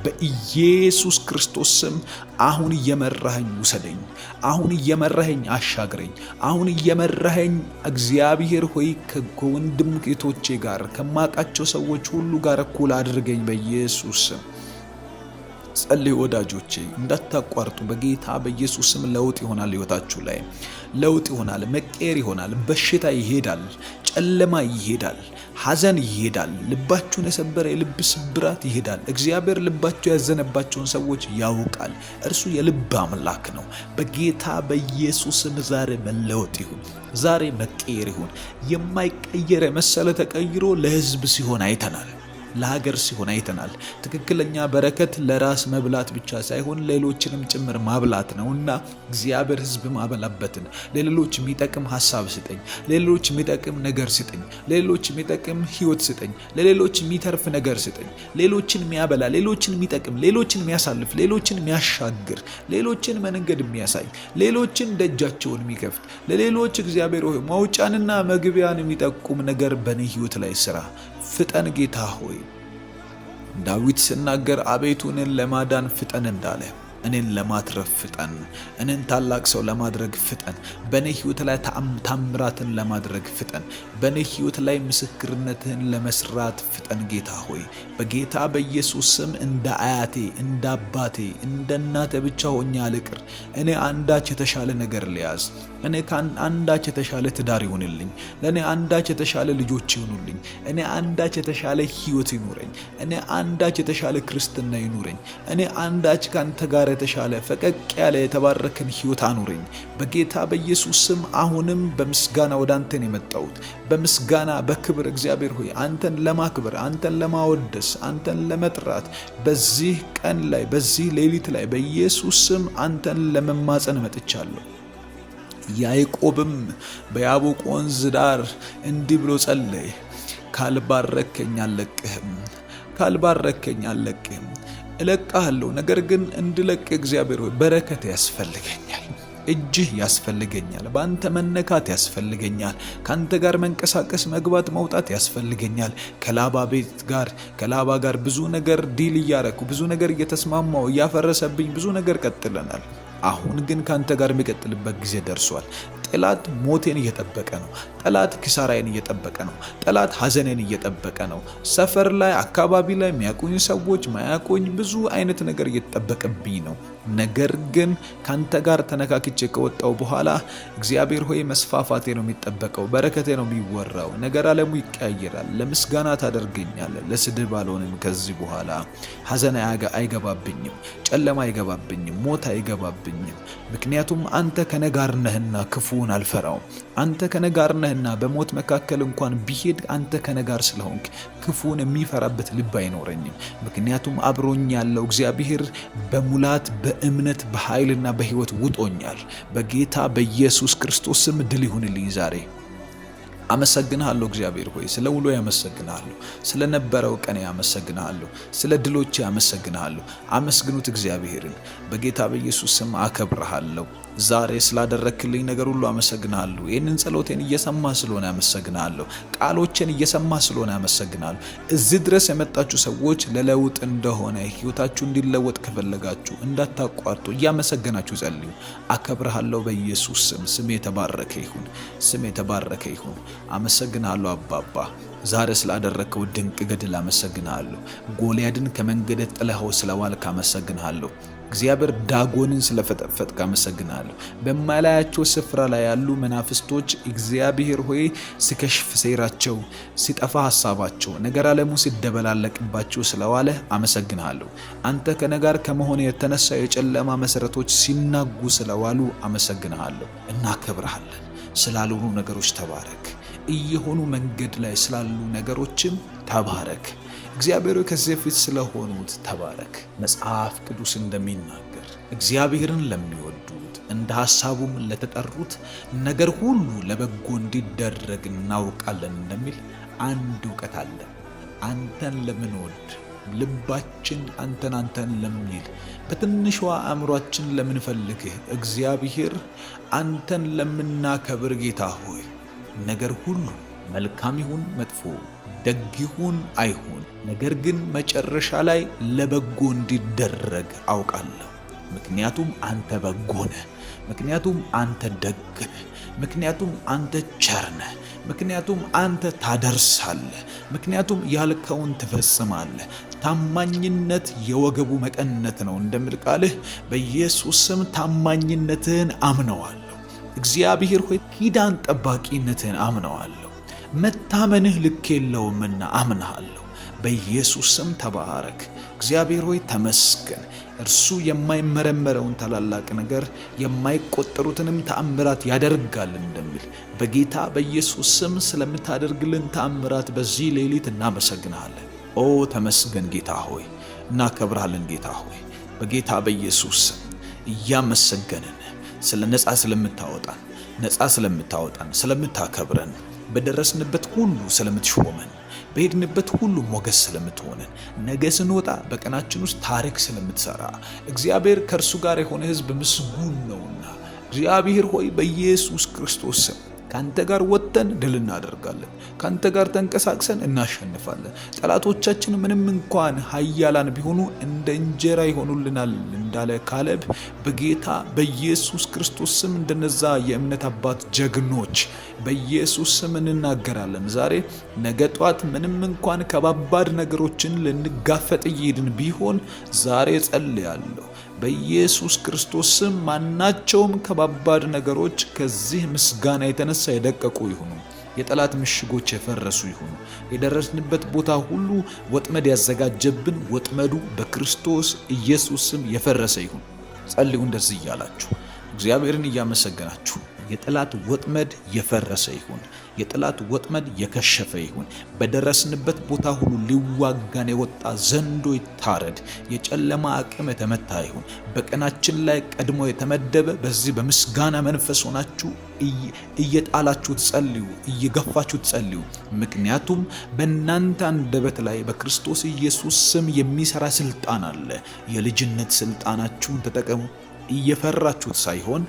በኢየሱስ ክርስቶስ ስም አሁን እየመራኸኝ ውሰደኝ። አሁን እየመራኸኝ አሻግረኝ። አሁን እየመራኸኝ እግዚአብሔር ሆይ ከወንድም ጌቶቼ ጋር ከማቃቸው ሰዎች ሁሉ ጋር እኩል አድርገኝ በኢየሱስ ስም። ጸልዩ ወዳጆቼ፣ እንዳታቋርጡ። በጌታ በኢየሱስ ስም ለውጥ ይሆናል። ህይወታችሁ ላይ ለውጥ ይሆናል። መቀየር ይሆናል። በሽታ ይሄዳል። ጨለማ ይሄዳል። ሐዘን ይሄዳል። ልባችሁን የሰበረ የልብ ስብራት ይሄዳል። እግዚአብሔር ልባቸው ያዘነባቸውን ሰዎች ያውቃል። እርሱ የልብ አምላክ ነው። በጌታ በኢየሱስ ስም ዛሬ መለወጥ ይሁን። ዛሬ መቀየር ይሁን። የማይቀየር መሰለ ተቀይሮ ለህዝብ ሲሆን አይተናል። ለሀገር ሲሆን አይተናል። ትክክለኛ በረከት ለራስ መብላት ብቻ ሳይሆን ሌሎችንም ጭምር ማብላት ነውና እግዚአብሔር ህዝብ ማበላበትን ለሌሎች የሚጠቅም ሐሳብ ስጠኝ፣ ለሌሎች የሚጠቅም ነገር ስጠኝ፣ ለሌሎች የሚጠቅም ህይወት ስጠኝ፣ ለሌሎች የሚተርፍ ነገር ስጠኝ፣ ሌሎችን የሚያበላ፣ ሌሎችን የሚጠቅም፣ ሌሎችን የሚያሳልፍ፣ ሌሎችን የሚያሻግር፣ ሌሎችን መንገድ የሚያሳይ፣ ሌሎችን ደጃቸውን የሚከፍት፣ ለሌሎች እግዚአብሔር ሆይ መውጫንና መግቢያን የሚጠቁም ነገር በኔ ህይወት ላይ ስራ። ፍጠን ጌታ ሆይ። ዳዊት ሲናገር አቤቱ እኔን ለማዳን ፍጠን እንዳለ እኔን ለማትረፍ ፍጠን። እኔን ታላቅ ሰው ለማድረግ ፍጠን። በኔ ህይወት ላይ ታምራትን ለማድረግ ፍጠን። በኔ ህይወት ላይ ምስክርነትህን ለመስራት ፍጠን ጌታ ሆይ። በጌታ በኢየሱስ ስም እንደ አያቴ፣ እንደ አባቴ፣ እንደ እናቴ ብቻ ሆኜ አልቅር። እኔ አንዳች የተሻለ ነገር ልያዝ። እኔ አንዳች የተሻለ ትዳር ይሁንልኝ። ለእኔ አንዳች የተሻለ ልጆች ይሁኑልኝ። እኔ አንዳች የተሻለ ህይወት ይኑረኝ። እኔ አንዳች የተሻለ ክርስትና ይኑረኝ። እኔ አንዳች ካንተ ጋር የተሻለ ፈቀቅ ያለ የተባረከን ህይወት አኑረኝ በጌታ በኢየሱስ ስም። አሁንም በምስጋና ወደ አንተን የመጣሁት በምስጋና በክብር እግዚአብሔር ሆይ አንተን ለማክበር፣ አንተን ለማወደስ፣ አንተን ለመጥራት በዚህ ቀን ላይ በዚህ ሌሊት ላይ በኢየሱስ ስም አንተን ለመማጸን መጥቻለሁ። ያዕቆብም በያቦቅ ወንዝ ዳር እንዲህ ብሎ ጸለየ፣ ካልባረከኝ አልለቅህም፣ ካልባረከኝ አልለቅህም። እለቅሃለሁ፣ ነገር ግን እንድለቅ እግዚአብሔር ሆይ በረከት ያስፈልገኛል፣ እጅህ ያስፈልገኛል፣ በአንተ መነካት ያስፈልገኛል፣ ካንተ ጋር መንቀሳቀስ መግባት መውጣት ያስፈልገኛል። ከላባ ጋር ብዙ ነገር ዲል እያረኩ ብዙ ነገር እየተስማማው እያፈረሰብኝ ብዙ ነገር ቀጥለናል። አሁን ግን ካንተ ጋር የሚቀጥልበት ጊዜ ደርሷል። ጠላት ሞቴን እየጠበቀ ነው። ጠላት ኪሳራዬን እየጠበቀ ነው። ጠላት ሐዘኔን እየጠበቀ ነው። ሰፈር ላይ አካባቢ ላይ የሚያቆኝ ሰዎች ማያቆኝ ብዙ አይነት ነገር እየተጠበቀብኝ ነው። ነገር ግን ካንተ ጋር ተነካክቼ ከወጣው በኋላ እግዚአብሔር ሆይ መስፋፋቴ ነው የሚጠበቀው፣ በረከቴ ነው የሚወራው። ነገር ዓለሙ ይቀያየራል። ለምስጋና ታደርገኛለህ፣ ለስድብ አልሆንም። ከዚህ በኋላ ሐዘን አይገባብኝም፣ ጨለማ አይገባብኝም፣ ሞት አይገባብኝም። ምክንያቱም አንተ ከኔ ጋር ነህና ክፉን አልፈራውም። አንተ ከኔ ጋር ነህና በሞት መካከል እንኳን ቢሄድ አንተ ከኔ ጋር ስለሆንክ ክፉን የሚፈራበት ልብ አይኖረኝም። ምክንያቱም አብሮኝ ያለው እግዚአብሔር በሙላት በእምነት በኃይልና በሕይወት ውጦኛል። በጌታ በኢየሱስ ክርስቶስ ስም ድል ይሁንልኝ ዛሬ። አመሰግናለሁ እግዚአብሔር ሆይ ስለ ውሎ ያመሰግናለሁ፣ ስለ ነበረው ቀን ያመሰግናለሁ፣ ስለ ድሎች ያመሰግናለሁ። አመስግኑት እግዚአብሔርን። በጌታ በኢየሱስ ስም አከብርሃለሁ። ዛሬ ስላደረክልኝ ነገር ሁሉ አመሰግናለሁ። ይህንን ጸሎቴን እየሰማ ስለሆነ አመሰግናለሁ። ቃሎችን እየሰማ ስለሆነ አመሰግናለሁ። እዚህ ድረስ የመጣችሁ ሰዎች ለለውጥ እንደሆነ ሕይወታችሁ እንዲለወጥ ከፈለጋችሁ እንዳታቋርጡ እያመሰገናችሁ ጸልዩ። አከብርሃለሁ በኢየሱስ ስም። ስም የተባረከ ይሁን፣ ስም የተባረከ ይሁን። አመሰግናለሁ አባባ። ዛሬ ስላደረከው ድንቅ ገድል አመሰግናለሁ። ጎልያድን ከመንገድ ጥለኸው ስለዋልክ አመሰግናለሁ። እግዚአብሔር ዳጎንን ስለፈጠፈጥክ አመሰግናለሁ። በማላያቸው ስፍራ ላይ ያሉ መናፍስቶች እግዚአብሔር ሆይ ሲከሽፍ ሴራቸው፣ ሲጠፋ ሐሳባቸው፣ ነገር ዓለሙ ሲደበላለቅባቸው ስለዋለ አመሰግናለሁ። አንተ ከነጋር ከመሆን የተነሳ የጨለማ መሰረቶች ሲናጉ ስለዋሉ አመሰግናለሁ። እናከብርሃለን። ስላልሆኑ ነገሮች ተባረክ። እየሆኑ መንገድ ላይ ስላሉ ነገሮችም ተባረክ። እግዚአብሔር ከዚህ በፊት ስለሆኑት ተባረክ። መጽሐፍ ቅዱስ እንደሚናገር እግዚአብሔርን ለሚወዱት እንደ ሐሳቡም ለተጠሩት ነገር ሁሉ ለበጎ እንዲደረግ እናውቃለን እንደሚል አንድ እውቀት አለ። አንተን ለምንወድ ልባችን አንተን ለሚል በትንሿ አእምሯችን ለምንፈልግህ እግዚአብሔር አንተን ለምናከብር ጌታ ሆይ ነገር ሁሉ መልካም ይሁን መጥፎ፣ ደግ ይሁን አይሁን፣ ነገር ግን መጨረሻ ላይ ለበጎ እንዲደረግ አውቃለሁ። ምክንያቱም አንተ በጎ ነህ። ምክንያቱም አንተ ደግ ነህ። ምክንያቱም አንተ ቸር ነህ። ምክንያቱም አንተ ታደርሳለህ። ምክንያቱም ያልከውን ትፈጽማለህ። ታማኝነት የወገቡ መቀነት ነው እንደሚል ቃልህ በኢየሱስ ስም ታማኝነትህን አምነዋለሁ። እግዚአብሔር ሆይ ኪዳን ጠባቂነትህን አምነዋለሁ። መታመንህ ልክ የለውምና አምናለሁ። በኢየሱስ ስም ተባረክ። እግዚአብሔር ሆይ ተመስገን። እርሱ የማይመረመረውን ታላላቅ ነገር የማይቆጠሩትንም ተአምራት ያደርጋል እንደሚል በጌታ በኢየሱስ ስም ስለምታደርግልን ተአምራት በዚህ ሌሊት እናመሰግናለን። ኦ ተመስገን ጌታ ሆይ፣ እናከብራለን ጌታ ሆይ። በጌታ በኢየሱስ ስም እያመሰገንን ስለ ነፃ ስለምታወጣን ስለምታከብረን፣ በደረስንበት ሁሉ ስለምትሾመን፣ በሄድንበት ሁሉ ሞገስ ስለምትሆነን፣ ነገ ስንወጣ በቀናችን ውስጥ ታሪክ ስለምትሰራ እግዚአብሔር ከእርሱ ጋር የሆነ ሕዝብ ምስጉን ነውና እግዚአብሔር ሆይ በኢየሱስ ክርስቶስ ስም ካንተ ጋር ወጥተን ድል እናደርጋለን። ካንተ ጋር ተንቀሳቅሰን እናሸንፋለን። ጠላቶቻችን ምንም እንኳን ኃያላን ቢሆኑ እንደ እንጀራ ይሆኑልናል እንዳለ ካሌብ በጌታ በኢየሱስ ክርስቶስ ስም እንደነዛ የእምነት አባት ጀግኖች በኢየሱስ ስም እንናገራለን። ዛሬ ነገ ጧት ምንም እንኳን ከባባድ ነገሮችን ልንጋፈጥ እየሄድን ቢሆን ዛሬ ጸልያለሁ በኢየሱስ ክርስቶስ ስም ማናቸውም ከባባድ ነገሮች ከዚህ ምስጋና የተነሳ የደቀቁ ይሁኑ። የጠላት ምሽጎች የፈረሱ ይሁኑ። የደረስንበት ቦታ ሁሉ ወጥመድ ያዘጋጀብን ወጥመዱ በክርስቶስ ኢየሱስ ስም የፈረሰ ይሁን። ጸልዩ እንደዚህ እያላችሁ እግዚአብሔርን እያመሰገናችሁ የጠላት ወጥመድ የፈረሰ ይሁን። የጠላት ወጥመድ የከሸፈ ይሁን። በደረስንበት ቦታ ሁሉ ሊዋጋን የወጣ ዘንዶ ይታረድ። የጨለማ አቅም የተመታ ይሁን። በቀናችን ላይ ቀድሞ የተመደበ በዚህ በምስጋና መንፈስ ሆናችሁ እየጣላችሁ ጸልዩ፣ እየገፋችሁ ጸልዩ። ምክንያቱም በእናንተ አንደበት ላይ በክርስቶስ ኢየሱስ ስም የሚሰራ ስልጣን አለ። የልጅነት ስልጣናችሁን ተጠቀሙ። እየፈራችሁት ሳይሆን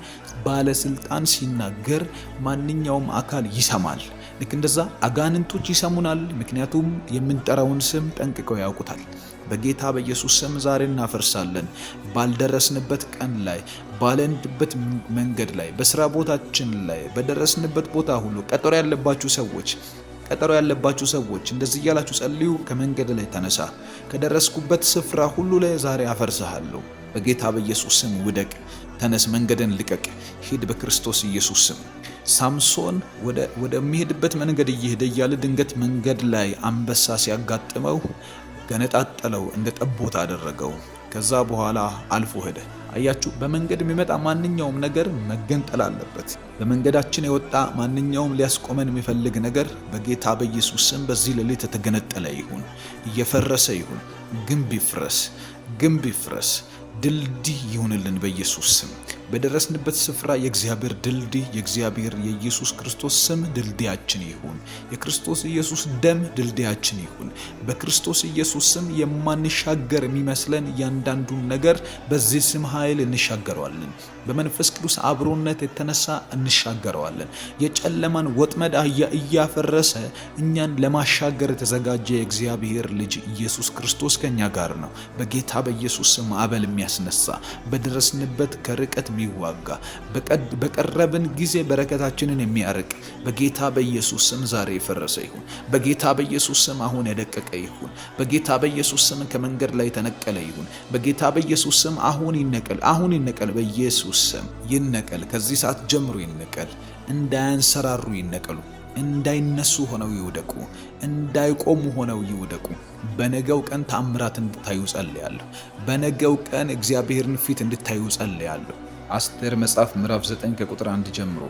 ባለስልጣን ሲናገር ማንኛውም አካል ይሰማል። ልክ እንደዛ አጋንንቶች ይሰሙናል፣ ምክንያቱም የምንጠራውን ስም ጠንቅቀው ያውቁታል። በጌታ በኢየሱስ ስም ዛሬ እናፈርሳለን። ባልደረስንበት ቀን ላይ፣ ባለንበት መንገድ ላይ፣ በስራ ቦታችን ላይ፣ በደረስንበት ቦታ ሁሉ ቀጠሮ ያለባችሁ ሰዎች እንደዚህ እያላችሁ ጸልዩ። ከመንገድ ላይ ተነሳ፣ ከደረስኩበት ስፍራ ሁሉ ላይ ዛሬ አፈርሰሃለሁ። በጌታ በኢየሱስ ስም ውደቅ፣ ተነስ፣ መንገድን ልቀቅ፣ ሂድ በክርስቶስ ኢየሱስ ስም። ሳምሶን ወደሚሄድበት መንገድ እየሄደ እያለ ድንገት መንገድ ላይ አንበሳ ሲያጋጥመው ገነጣጠለው፣ እንደ ጠቦት አደረገው። ከዛ በኋላ አልፎ ሄደ። አያችሁ፣ በመንገድ የሚመጣ ማንኛውም ነገር መገንጠል አለበት። በመንገዳችን የወጣ ማንኛውም ሊያስቆመን የሚፈልግ ነገር በጌታ በኢየሱስ ስም በዚህ ሌሊት የተገነጠለ ይሁን፣ እየፈረሰ ይሁን። ግንብ ይፍረስ፣ ድልድይ ይሁንልን በኢየሱስ ስም። በደረስንበት ስፍራ የእግዚአብሔር ድልድይ፣ የእግዚአብሔር የኢየሱስ ክርስቶስ ስም ድልድያችን ይሁን። የክርስቶስ ኢየሱስ ደም ድልድያችን ይሁን። በክርስቶስ ኢየሱስ ስም የማንሻገር የሚመስለን እያንዳንዱን ነገር በዚህ ስም ኃይል እንሻገረዋለን። በመንፈስ ቅዱስ አብሮነት የተነሳ እንሻገረዋለን። የጨለማን ወጥመድ እያፈረሰ እኛን ለማሻገር የተዘጋጀ የእግዚአብሔር ልጅ ኢየሱስ ክርስቶስ ከኛ ጋር ነው። በጌታ በኢየሱስ ስም ማዕበል የሚያስነሳ፣ በደረስንበት ከርቀት የሚዋጋ፣ በቀረብን ጊዜ በረከታችንን የሚያርቅ በጌታ በኢየሱስ ስም ዛሬ የፈረሰ ይሁን። በጌታ በኢየሱስ ስም አሁን የደቀቀ ይሁን። በጌታ በኢየሱስ ስም ከመንገድ ላይ ተነቀለ ይሁን። በጌታ በኢየሱስ ስም አሁን ይነቀል። በኢየሱስ ስም ይነቀል። ከዚህ ሰዓት ጀምሮ ይነቀል። እንዳያንሰራሩ ይነቀሉ። እንዳይነሱ ሆነው ይውደቁ። እንዳይቆሙ ሆነው ይውደቁ። በነገው ቀን ተአምራት እንድታዩ ጸልያለሁ። በነገው ቀን እግዚአብሔርን ፊት እንድታዩ ጸልያለሁ። አስቴር መጽሐፍ ምዕራፍ 9 ከቁጥር 1 ጀምሮ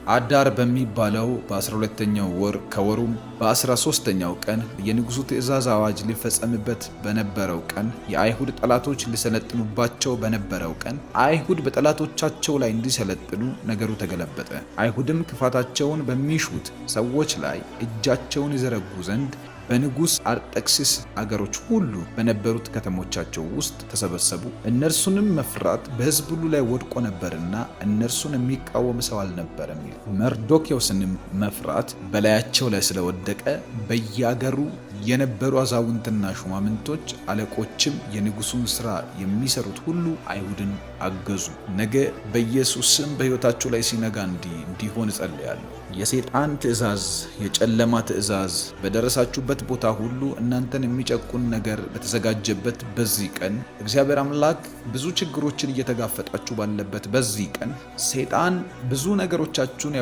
አዳር በሚባለው በ12ኛው ወር ከወሩም በ13ኛው ቀን የንጉሡ ትእዛዝ አዋጅ ሊፈጸምበት በነበረው ቀን የአይሁድ ጠላቶች ሊሰለጥኑባቸው በነበረው ቀን አይሁድ በጠላቶቻቸው ላይ እንዲሰለጥኑ ነገሩ ተገለበጠ። አይሁድም ክፋታቸውን በሚሹት ሰዎች ላይ እጃቸውን ይዘረጉ ዘንድ በንጉሥ አርጤክስስ አገሮች ሁሉ በነበሩት ከተሞቻቸው ውስጥ ተሰበሰቡ። እነርሱንም መፍራት በሕዝብ ሁሉ ላይ ወድቆ ነበርና እነርሱን የሚቃወም ሰው አልነበረም። መርዶክዮስንም መፍራት በላያቸው ላይ ስለወደቀ በየአገሩ የነበሩ አዛውንትና ሹማምንቶች አለቆችም የንጉሡን ሥራ የሚሰሩት ሁሉ አይሁድን አገዙ። ነገ በኢየሱስ ስም በሕይወታችሁ ላይ ሲነጋ እንዲሆን እጸልያለሁ። የሰይጣን ትእዛዝ፣ የጨለማ ትእዛዝ በደረሳችሁበት ቦታ ሁሉ እናንተን የሚጨቁን ነገር በተዘጋጀበት በዚህ ቀን እግዚአብሔር አምላክ ብዙ ችግሮችን እየተጋፈጣችሁ ባለበት በዚህ ቀን ሰይጣን ብዙ ነገሮቻችሁን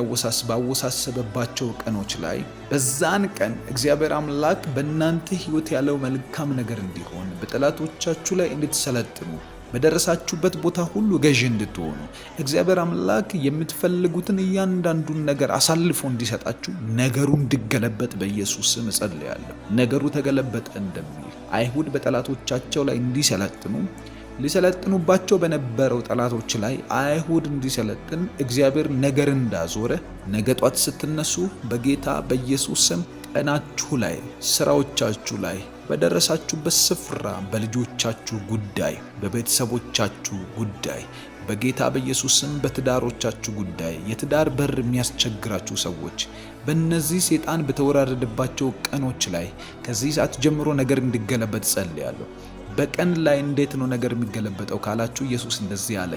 ባወሳሰበባቸው ቀኖች ላይ በዛን ቀን እግዚአብሔር አምላክ በእናንተ ሕይወት ያለው መልካም ነገር እንዲሆን በጠላቶቻችሁ ላይ እንድትሰለጥኑ በደረሳችሁበት ቦታ ሁሉ ገዢ እንድትሆኑ እግዚአብሔር አምላክ የምትፈልጉትን እያንዳንዱን ነገር አሳልፎ እንዲሰጣችሁ ነገሩ እንዲገለበጥ በኢየሱስ ስም እጸልያለሁ። ነገሩ ተገለበጠ እንደሚል አይሁድ በጠላቶቻቸው ላይ እንዲሰለጥኑ ሊሰለጥኑባቸው በነበረው ጠላቶች ላይ አይሁድ እንዲሰለጥን እግዚአብሔር ነገር እንዳዞረ ነገ ጧት ስትነሱ በጌታ በኢየሱስ ስም ቀናችሁ ላይ፣ ስራዎቻችሁ ላይ፣ በደረሳችሁበት ስፍራ፣ በልጆቻችሁ ጉዳይ፣ በቤተሰቦቻችሁ ጉዳይ፣ በጌታ በኢየሱስ ስም በትዳሮቻችሁ ጉዳይ፣ የትዳር በር የሚያስቸግራችሁ ሰዎች በእነዚህ ሰይጣን በተወራረደባቸው ቀኖች ላይ ከዚህ ሰዓት ጀምሮ ነገር እንዲገለበጥ ጸልያለሁ። በቀን ላይ እንዴት ነው ነገር የሚገለበጠው ካላችሁ ኢየሱስ እንደዚህ አለ፣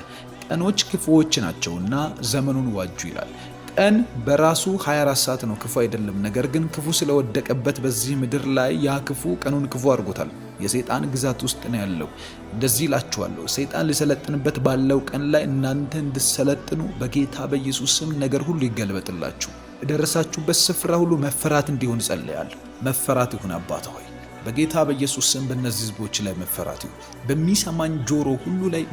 ቀኖች ክፉዎች ናቸውና ዘመኑን ዋጁ ይላል። ቀን በራሱ 24 ሰዓት ነው፣ ክፉ አይደለም። ነገር ግን ክፉ ስለወደቀበት በዚህ ምድር ላይ ያ ክፉ ቀኑን ክፉ አድርጎታል። የሰይጣን ግዛት ውስጥ ነው ያለው። እንደዚህ እላችኋለሁ፣ ሰይጣን ሊሰለጥንበት ባለው ቀን ላይ እናንተ እንድትሰለጥኑ በጌታ በኢየሱስ ስም ነገር ሁሉ ይገለበጥላችሁ። በደረሳችሁበት ስፍራ ሁሉ መፈራት እንዲሆን ጸልያለሁ። መፈራት ይሁን አባት ሆይ በጌታ በኢየሱስ ስም በእነዚህ ህዝቦች ላይ መፈራት ይሁን። በሚሰማኝ ጆሮ ሁሉ ላይ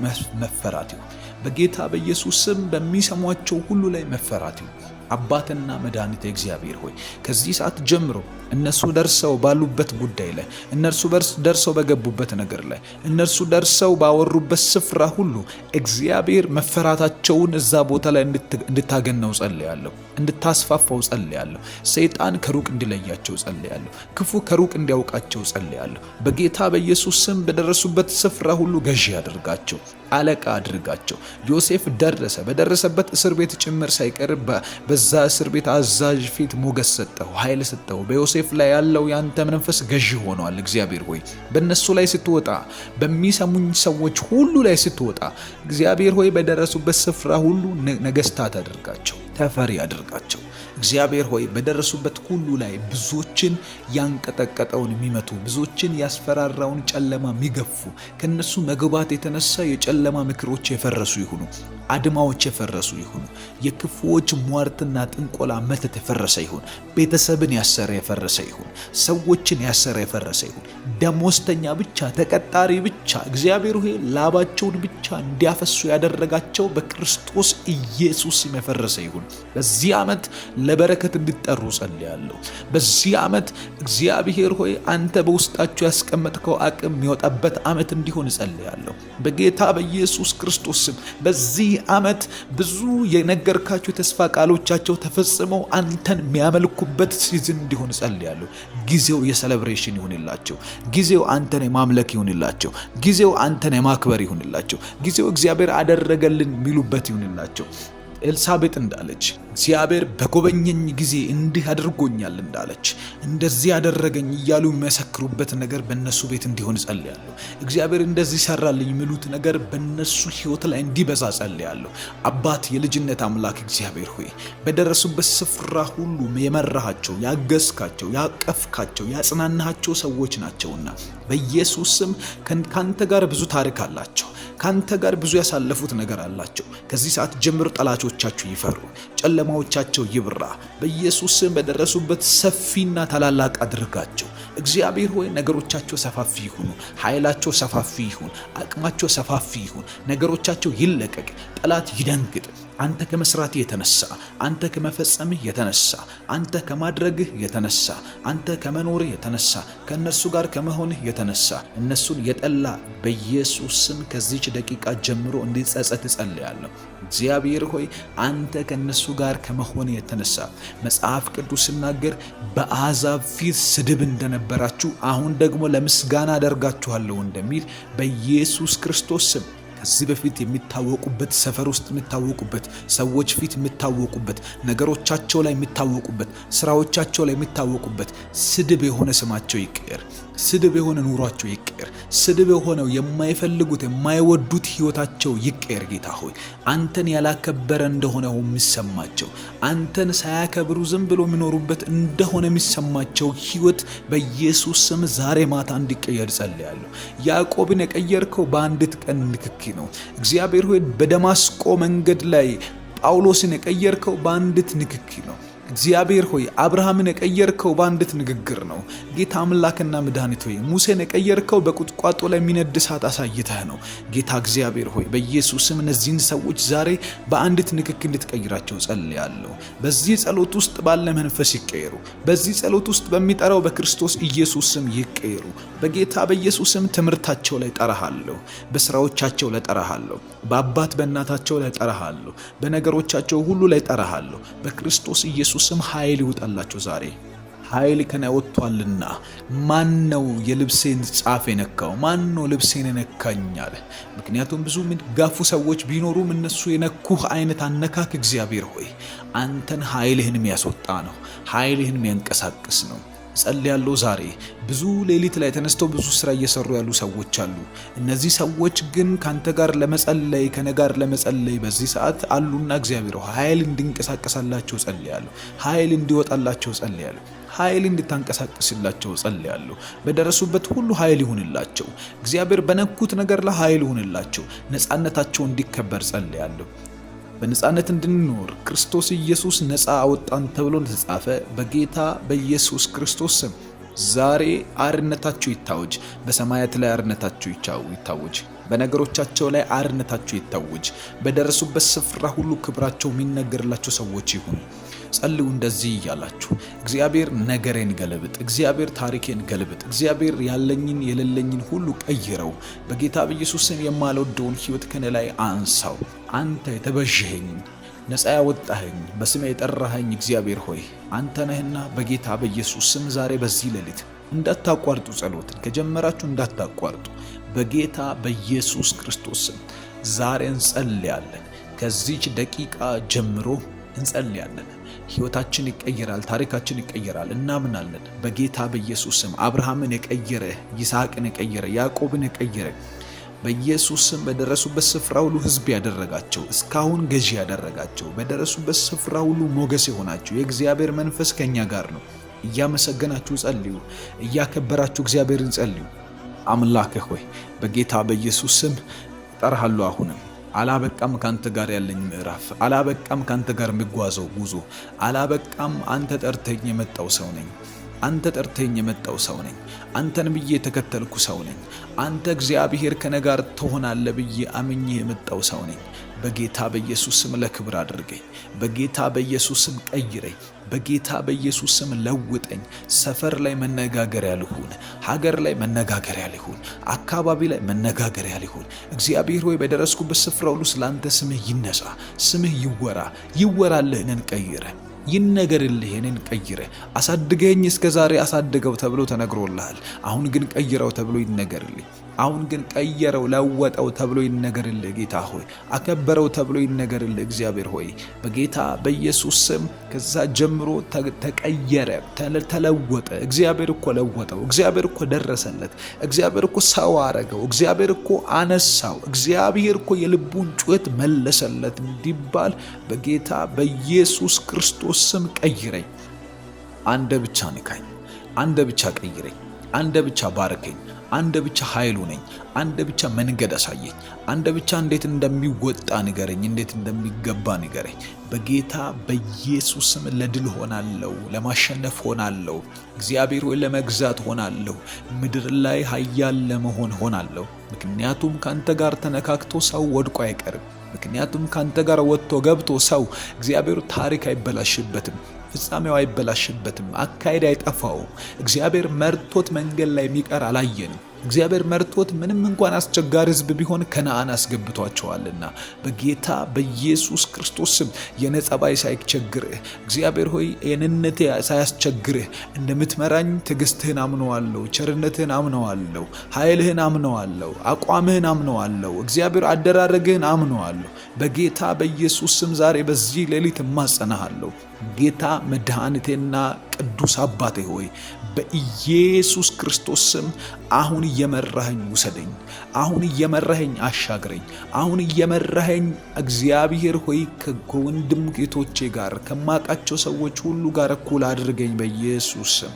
መፈራት ይሁን። በጌታ በኢየሱስ ስም በሚሰሟቸው ሁሉ ላይ መፈራት ይሁን። አባትና መድኃኒት እግዚአብሔር ሆይ ከዚህ ሰዓት ጀምሮ እነሱ ደርሰው ባሉበት ጉዳይ ላይ፣ እነርሱ ደርሰው በገቡበት ነገር ላይ፣ እነርሱ ደርሰው ባወሩበት ስፍራ ሁሉ እግዚአብሔር መፈራታቸውን እዛ ቦታ ላይ እንድታገነው ጸልያለሁ፣ እንድታስፋፋው ጸልያለሁ። ሰይጣን ከሩቅ እንዲለያቸው ጸልያለሁ። ክፉ ከሩቅ እንዲያውቃቸው ጸልያለሁ። በጌታ በኢየሱስ ስም በደረሱበት ስፍራ ሁሉ ገዢ ያደርጋቸው። አለቃ አድርጋቸው። ዮሴፍ በደረሰበት እስር ቤት ጭምር ሳይቀር በዛ እስር ቤት አዛዥ ፊት ሞገስ ሰጠው፣ ኃይል ሰጠው። በዮሴፍ ላይ ያለው ያንተ መንፈስ ገዢ ሆኗል። እግዚአብሔር ሆይ በእነሱ ላይ ስትወጣ፣ በሚሰሙኝ ሰዎች ሁሉ ላይ ስትወጣ እግዚአብሔር ሆይ በደረሱበት ስፍራ ሁሉ ነገስታት አድርጋቸው፣ ተፈሪ አድርጋቸው። እግዚአብሔር ሆይ በደረሱበት ሁሉ ላይ ብዙዎችን ያንቀጠቀጠውን የሚመቱ፣ ብዙዎችን ያስፈራራውን ጨለማ የሚገፉ፣ ከነሱ መግባት የተነሳ የጨለማ ምክሮች የፈረሱ ይሁኑ፣ አድማዎች የፈረሱ ይሁኑ፣ የክፉዎች ሟርትና ጥንቆላ መተት የፈረሰ ይሁን፣ ቤተሰብን ያሰረ የፈረሰ ይሁን፣ ሰዎችን ያሰረ የፈረሰ ይሁን። ደሞዝተኛ ብቻ ተቀጣሪ ብቻ እግዚአብሔር ሆይ ላባቸውን ብቻ እንዲያፈሱ ያደረጋቸው በክርስቶስ ኢየሱስ የፈረሰ ይሁን። በዚህ ዓመት ለበረከት እንዲጠሩ ጸልያለሁ። በዚህ ዓመት እግዚአብሔር ሆይ አንተ በውስጣቸው ያስቀመጥከው አቅም የሚወጣበት ዓመት እንዲሆን ጸልያለሁ። በጌታ በኢየሱስ ክርስቶስ ስም በዚህ ዓመት ብዙ የነገርካቸው የተስፋ ቃሎቻቸው ተፈጽመው አንተን የሚያመልኩበት ሲዝን እንዲሆን ጸልያለሁ። ጊዜው የሴሌብሬሽን ይሁንላቸው። ጊዜው አንተን የማምለክ ይሁንላቸው። ጊዜው አንተን የማክበር ይሁንላቸው። ጊዜው እግዚአብሔር አደረገልን የሚሉበት ይሁንላቸው። ኤልሳቤጥ እንዳለች እግዚአብሔር በጎበኘኝ ጊዜ እንዲህ አድርጎኛል እንዳለች እንደዚህ ያደረገኝ እያሉ የሚመሰክሩበት ነገር በእነሱ ቤት እንዲሆን ጸልያለሁ። እግዚአብሔር እንደዚህ ሰራልኝ የሚሉት ነገር በእነሱ ሕይወት ላይ እንዲበዛ ጸልያለሁ። አባት የልጅነት አምላክ እግዚአብሔር ሆይ በደረሱበት ስፍራ ሁሉ የመራሃቸው፣ ያገዝካቸው፣ ያቀፍካቸው፣ ያጽናናቸው ሰዎች ናቸውና በኢየሱስ ስም ካንተ ጋር ብዙ ታሪክ አላቸው። ካንተ ጋር ብዙ ያሳለፉት ነገር አላቸው። ከዚህ ሰዓት ጀምሮ ጠላቶቻቸው ይፈሩ፣ ጨለማዎቻቸው ይብራ። በኢየሱስ ስም በደረሱበት ሰፊና ታላላቅ አድርጋቸው። እግዚአብሔር ሆይ ነገሮቻቸው ሰፋፊ ይሁኑ፣ ኃይላቸው ሰፋፊ ይሁን፣ አቅማቸው ሰፋፊ ይሁን። ነገሮቻቸው ይለቀቅ፣ ጠላት ይደንግጥ። አንተ ከመስራት የተነሳ፣ አንተ ከመፈጸምህ የተነሳ፣ አንተ ከማድረግህ የተነሳ፣ አንተ ከመኖርህ የተነሳ፣ ከእነርሱ ጋር ከመሆንህ የተነሳ እነሱን የጠላ በኢየሱስ ስም ከዚች ደቂቃ ጀምሮ እንዲጸጸት እጸልያለሁ። እግዚአብሔር ሆይ አንተ ከእነሱ ጋር ከመሆን የተነሳ መጽሐፍ ቅዱስ ሲናገር በአሕዛብ ፊት ስድብ እንደነበራችሁ አሁን ደግሞ ለምስጋና አደርጋችኋለሁ እንደሚል በኢየሱስ ክርስቶስ ስም ከዚህ በፊት የሚታወቁበት፣ ሰፈር ውስጥ የሚታወቁበት፣ ሰዎች ፊት የሚታወቁበት፣ ነገሮቻቸው ላይ የሚታወቁበት፣ ስራዎቻቸው ላይ የሚታወቁበት ስድብ የሆነ ስማቸው ይቀየር። ስድብ የሆነ ኑሯቸው ይቀየር። ስድብ የሆነው የማይፈልጉት የማይወዱት ህይወታቸው ይቀየር። ጌታ ሆይ አንተን ያላከበረ እንደሆነ የሚሰማቸው፣ አንተን ሳያከብሩ ዝም ብሎ የሚኖሩበት እንደሆነ የሚሰማቸው ህይወት በኢየሱስ ስም ዛሬ ማታ እንዲቀየር ጸልያለሁ። ያዕቆብን የቀየርከው በአንዲት ቀን ንክኪ ነው። እግዚአብሔር ሆይ በደማስቆ መንገድ ላይ ጳውሎስን የቀየርከው በአንዲት ንክኪ ነው። እግዚአብሔር ሆይ አብርሃምን የቀየርከው በአንዲት ንግግር ነው። ጌታ አምላክና መድኃኒት ሆይ ሙሴን የቀየርከው በቁጥቋጦ ላይ የሚነድ እሳት አሳይተህ ነው። ጌታ እግዚአብሔር ሆይ በኢየሱስ ስም እነዚህን ሰዎች ዛሬ በአንዲት ንክኪ እንድትቀይራቸው ጸልያለሁ። በዚህ ጸሎት ውስጥ ባለ መንፈስ ይቀየሩ። በዚህ ጸሎት ውስጥ በሚጠራው በክርስቶስ ኢየሱስ ስም ይቀየሩ። በጌታ በኢየሱስ ስም ትምህርታቸው ላይ ጠራሃለሁ። በስራዎቻቸው ላይ ጠራሃለሁ። በአባት በእናታቸው ላይ ጠራሃለሁ። በነገሮቻቸው ሁሉ ላይ ጠራሃለሁ። በክርስቶስ ኢየሱስ ስም ኃይል ይውጣላቸው ዛሬ። ኃይል ከኔ ወጥቷልና ማን ነው የልብሴን ጫፍ የነካው? ማን ነው ልብሴን የነካኝ አለ። ምክንያቱም ብዙ የሚጋፉ ሰዎች ቢኖሩም እነሱ የነኩህ አይነት አነካክ እግዚአብሔር ሆይ አንተን ኃይልህን የሚያስወጣ ነው። ኃይልህን የሚያንቀሳቅስ ነው። ጸልያለሁ ዛሬ ብዙ ሌሊት ላይ ተነስተው ብዙ ስራ እየሰሩ ያሉ ሰዎች አሉ። እነዚህ ሰዎች ግን ካንተ ጋር ለመጸለይ ከኔ ጋር ለመጸለይ በዚህ ሰዓት አሉና እግዚአብሔር ኃይል እንዲንቀሳቀሳላቸው ጸልያለሁ። ኃይል እንዲወጣላቸው ጸልያለሁ። ኃይል እንድታንቀሳቀስላቸው ጸልያለሁ። በደረሱበት ሁሉ ኃይል ይሁንላቸው። እግዚአብሔር በነኩት ነገር ላይ ኃይል ይሁንላቸው። ነፃነታቸው እንዲከበር ጸልያለሁ። በነፃነት እንድንኖር ክርስቶስ ኢየሱስ ነፃ አወጣን ተብሎ እንደተጻፈ በጌታ በኢየሱስ ክርስቶስ ስም ዛሬ አርነታቸው ይታወጅ። በሰማያት ላይ አርነታቸው ይታወጅ። በነገሮቻቸው ላይ አርነታቸው ይታወጅ። በደረሱበት ስፍራ ሁሉ ክብራቸው የሚነገርላቸው ሰዎች ይሁኑ። ጸልዩ እንደዚህ እያላችሁ እግዚአብሔር ነገሬን ገለብጥ፣ እግዚአብሔር ታሪኬን ገለብጥ፣ እግዚአብሔር ያለኝን የሌለኝን ሁሉ ቀይረው። በጌታ በኢየሱስ ስም የማልወደውን ሕይወት ከኔ ላይ አንሳው። አንተ የተበጀኸኝ ነፃ ያወጣኸኝ በስሜ የጠራኸኝ እግዚአብሔር ሆይ አንተ ነህና በጌታ በኢየሱስ ስም ዛሬ በዚህ ሌሊት እንዳታቋርጡ፣ ጸሎትን ከጀመራችሁ እንዳታቋርጡ በጌታ በኢየሱስ ክርስቶስ ስም ዛሬ እንጸልያለን። ከዚች ደቂቃ ጀምሮ እንጸልያለን። ሕይወታችን ይቀየራል፣ ታሪካችን ይቀየራል። እናምናለን በጌታ በኢየሱስ ስም። አብርሃምን የቀየረ፣ ይስሐቅን የቀየረ፣ ያዕቆብን የቀየረ በኢየሱስ ስም በደረሱበት ስፍራ ሁሉ ሕዝብ ያደረጋቸው፣ እስካሁን ገዢ ያደረጋቸው፣ በደረሱበት ስፍራ ሁሉ ሞገስ የሆናቸው የእግዚአብሔር መንፈስ ከኛ ጋር ነው። እያመሰገናችሁ ጸልዩ፣ እያከበራችሁ እግዚአብሔርን ጸልዩ። አምላክ ሆይ በጌታ በኢየሱስ ስም እጠራሃለሁ። አሁንም አላበቃም ካንተ ጋር ያለኝ ምዕራፍ፣ አላበቃም ካንተ ጋር የሚጓዘው ጉዞ አላበቃም። አንተ ጠርተኝ የመጣው ሰው ነኝ። አንተ ጠርተኝ የመጣው ሰው ነኝ። አንተን ብዬ የተከተልኩ ሰው ነኝ። አንተ እግዚአብሔር ከኔ ጋር ትሆናለህ ብዬ አምኜ የመጣው ሰው ነኝ። በጌታ በኢየሱስ ስም ለክብር አድርገኝ። በጌታ በኢየሱስ ስም ቀይረኝ። በጌታ በኢየሱስ ስም ለውጠኝ። ሰፈር ላይ መነጋገሪያ ልሁን። ሀገር ላይ መነጋገሪያ ልሁን። አካባቢ ላይ መነጋገሪያ ልሁን። እግዚአብሔር ሆይ በደረስኩበት ስፍራ ሁሉ ስላንተ ስምህ ይነሳ፣ ስምህ ይወራ። ይወራልህ፣ እኔን ቀይረ፣ ይነገርልህ፣ እኔን ቀይረ። አሳድገኝ እስከ ዛሬ አሳድገው ተብሎ ተነግሮልሃል። አሁን ግን ቀይረው ተብሎ ይነገርልኝ። አሁን ግን ቀየረው፣ ለወጠው ተብሎ ይነገርልህ። ጌታ ሆይ አከበረው ተብሎ ይነገርልህ። እግዚአብሔር ሆይ በጌታ በኢየሱስ ስም ከዛ ጀምሮ ተቀየረ፣ ተለወጠ። እግዚአብሔር እኮ ለወጠው። እግዚአብሔር እኮ ደረሰለት። እግዚአብሔር እኮ ሰው አረገው። እግዚአብሔር እኮ አነሳው። እግዚአብሔር እኮ የልቡን ጩኸት መለሰለት እንዲባል በጌታ በኢየሱስ ክርስቶስ ስም ቀይረኝ። አንተ ብቻ ንካኝ። አንተ ብቻ ቀይረኝ። አንተ ብቻ ባርከኝ። አንተ ብቻ ኃይሉ ነኝ። አንተ ብቻ መንገድ አሳየኝ። አንተ ብቻ እንዴት እንደሚወጣ ንገረኝ፣ እንዴት እንደሚገባ ንገረኝ። በጌታ በኢየሱስ ስም ለድል ሆናለሁ፣ ለማሸነፍ ሆናለሁ። እግዚአብሔር ሆይ ለመግዛት ሆናለሁ። ምድር ላይ ኃያል ለመሆን ሆናለሁ። ምክንያቱም ካንተ ጋር ተነካክቶ ሰው ወድቆ አይቀርም። ምክንያቱም ካንተ ጋር ወጥቶ ገብቶ ሰው እግዚአብሔር ታሪክ አይበላሽበትም፣ ፍጻሜው አይበላሽበትም፣ አካሄድ አይጠፋውም። እግዚአብሔር መርቶት መንገድ ላይ የሚቀር አላየንም። እግዚአብሔር መርቶት ምንም እንኳን አስቸጋሪ ሕዝብ ቢሆን ከነዓን አስገብቷቸዋልና በጌታ በኢየሱስ ክርስቶስ ስም የነጸባይ ሳይቸግርህ እግዚአብሔር ሆይ የነነቴ ሳያስቸግርህ እንደምትመራኝ ትዕግስትህን አምነዋለሁ፣ ቸርነትህን አምነዋለሁ፣ ኃይልህን አምነዋለሁ፣ አቋምህን አምነዋለሁ፣ እግዚአብሔር አደራረግህን አምነዋለሁ። በጌታ በኢየሱስ ስም ዛሬ በዚህ ሌሊት እማጸናሃለሁ። ጌታ መድኃኒቴና ቅዱስ አባቴ ሆይ በኢየሱስ ክርስቶስ ስም አሁን እየመራኸኝ ውሰደኝ። አሁን እየመራኸኝ አሻግረኝ። አሁን እየመራኸኝ እግዚአብሔር ሆይ ከወንድም ጌቶቼ ጋር ከማቃቸው ሰዎች ሁሉ ጋር እኩል አድርገኝ በኢየሱስ ስም።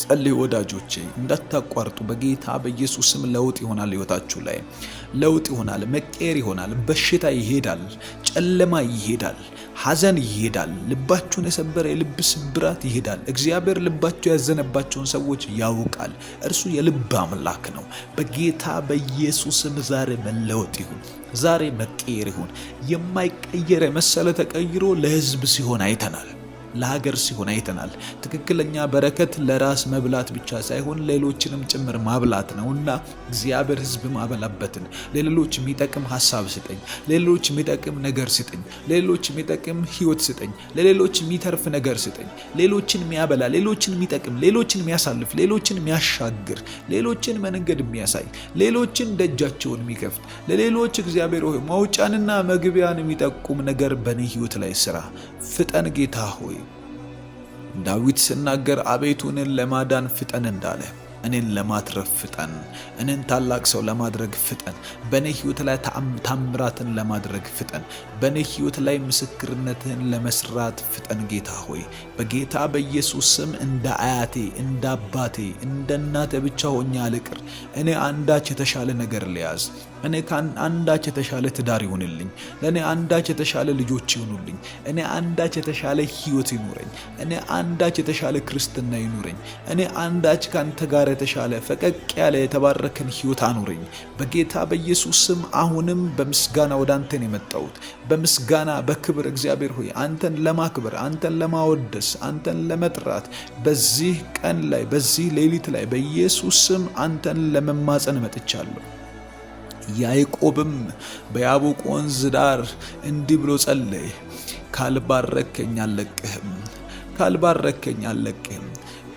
ጸልዩ ወዳጆቼ፣ እንዳታቋርጡ። በጌታ በኢየሱስ ስም ለውጥ ይሆናል። ህይወታችሁ ላይ ለውጥ ይሆናል። መቀየር ይሆናል። በሽታ ይሄዳል። ጨለማ ይሄዳል። ሐዘን ይሄዳል። ልባችሁን የሰበረ የልብ ስብራት ይሄዳል። እግዚአብሔር ልባቸው ያዘነባቸውን ሰዎች ያውቃል። እርሱ የልብ አምላክ ነው። በጌታ በኢየሱስ ስም ዛሬ መለወጥ ይሁን። ዛሬ መቀየር ይሁን። የማይቀየር መሰለ ተቀይሮ ለህዝብ ሲሆን አይተናል። ለሀገር ሲሆን አይተናል። ትክክለኛ በረከት ለራስ መብላት ብቻ ሳይሆን ሌሎችንም ጭምር ማብላት ነውና እግዚአብሔር ህዝብ ማበላበትን ለሌሎች የሚጠቅም ሐሳብ ስጠኝ፣ ለሌሎች የሚጠቅም ነገር ስጠኝ፣ ለሌሎች የሚጠቅም ህይወት ስጠኝ፣ ለሌሎች የሚተርፍ ነገር ስጠኝ፣ ሌሎችን የሚያበላ፣ ሌሎችን የሚጠቅም፣ ሌሎችን የሚያሳልፍ፣ ሌሎችን የሚያሻግር፣ ሌሎችን መንገድ የሚያሳይ፣ ሌሎችን ደጃቸውን የሚከፍት፣ ለሌሎች እግዚአብሔር ሆይ መውጫንና መግቢያን የሚጠቁም ነገር በኔ ህይወት ላይ ስራ። ፍጠን ጌታ ሆይ። ዳዊት ሲናገር አቤቱ እኔን ለማዳን ፍጠን እንዳለ እኔን ለማትረፍ ፍጠን፣ እኔን ታላቅ ሰው ለማድረግ ፍጠን፣ በኔ ህይወት ላይ ታምራትን ለማድረግ ፍጠን፣ በኔ ህይወት ላይ ምስክርነትን ለመስራት ፍጠን ጌታ ሆይ በጌታ በኢየሱስ ስም። እንደ አያቴ፣ እንደ አባቴ፣ እንደ እናቴ ብቻ ሆኜ አልቅር። እኔ አንዳች የተሻለ ነገር ልያዝ። እኔ አንዳች የተሻለ ትዳር ይሁንልኝ። ለእኔ አንዳች የተሻለ ልጆች ይሁኑልኝ። እኔ አንዳች የተሻለ ህይወት ይኑረኝ። እኔ አንዳች የተሻለ ክርስትና ይኑረኝ። እኔ አንዳች ካንተ ጋር የተሻለ ፈቀቅ ያለ የተባረከን ህይወት አኑረኝ በጌታ በኢየሱስ ስም። አሁንም በምስጋና ወደ አንተን የመጣሁት በምስጋና በክብር እግዚአብሔር ሆይ አንተን ለማክበር፣ አንተን ለማወደስ፣ አንተን ለመጥራት በዚህ ቀን ላይ በዚህ ሌሊት ላይ በኢየሱስ ስም አንተን ለመማጸን መጥቻለሁ። ያዕቆብም በያቦቅ ወንዝ ዳር እንዲህ ብሎ ጸለየ፣ ካልባረከኝ አልለቅህም፣ ካልባረከኝ አልለቅህም።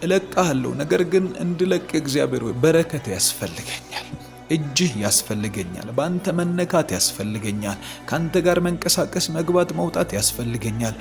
እለቅሃለሁ፣ ነገር ግን እንድለቅ እግዚአብሔር ሆይ በረከት ያስፈልገኛል። እጅህ ያስፈልገኛል። በአንተ መነካት ያስፈልገኛል። ካንተ ጋር መንቀሳቀስ፣ መግባት፣ መውጣት ያስፈልገኛል።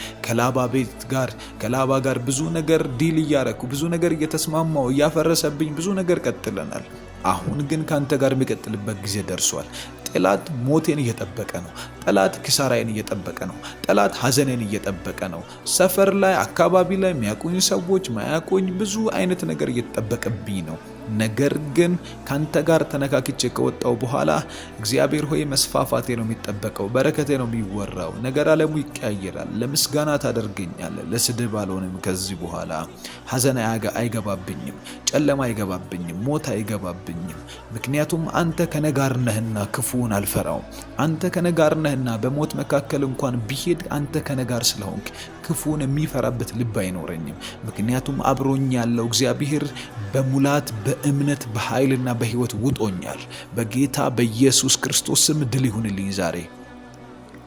ከላባ ጋር ብዙ ነገር ዲል እያረኩ ብዙ ነገር እየተስማማው እያፈረሰብኝ ብዙ ነገር ቀጥለናል። አሁን ግን ካንተ ጋር የሚቀጥልበት ጊዜ ደርሷል። ጠላት ሞቴን እየጠበቀ ነው። ጠላት ኪሳራዬን እየጠበቀ ነው። ጠላት ሐዘኔን እየጠበቀ ነው። ሰፈር ላይ አካባቢ ላይ የሚያቆኝ ሰዎች ማያቆኝ ብዙ አይነት ነገር እየተጠበቀብኝ ነው። ነገር ግን ካንተ ጋር ተነካክቼ ከወጣው በኋላ እግዚአብሔር ሆይ መስፋፋቴ ነው የሚጠበቀው፣ በረከቴ ነው የሚወራው። ነገር ዓለሙ ይቀያየራል። ለምስጋና ታደርገኛለህ፣ ለስድብ አልሆንም። ከዚህ በኋላ ሐዘን አይገባብኝም፣ ጨለማ አይገባብኝም፣ ሞት አይገባብኝም። ምክንያቱም አንተ ከኔ ጋር ነህና ክፉውን አልፈራውም። አንተ ከኔ ጋር ነህና በሞት መካከል እንኳን ቢሄድ አንተ ከኔ ጋር ስለሆንክ ክፉን የሚፈራበት ልብ አይኖረኝም። ምክንያቱም አብሮኝ ያለው እግዚአብሔር በሙላት በእምነት በኃይልና በሕይወት ውጦኛል። በጌታ በኢየሱስ ክርስቶስ ስም ድል ይሁንልኝ ዛሬ።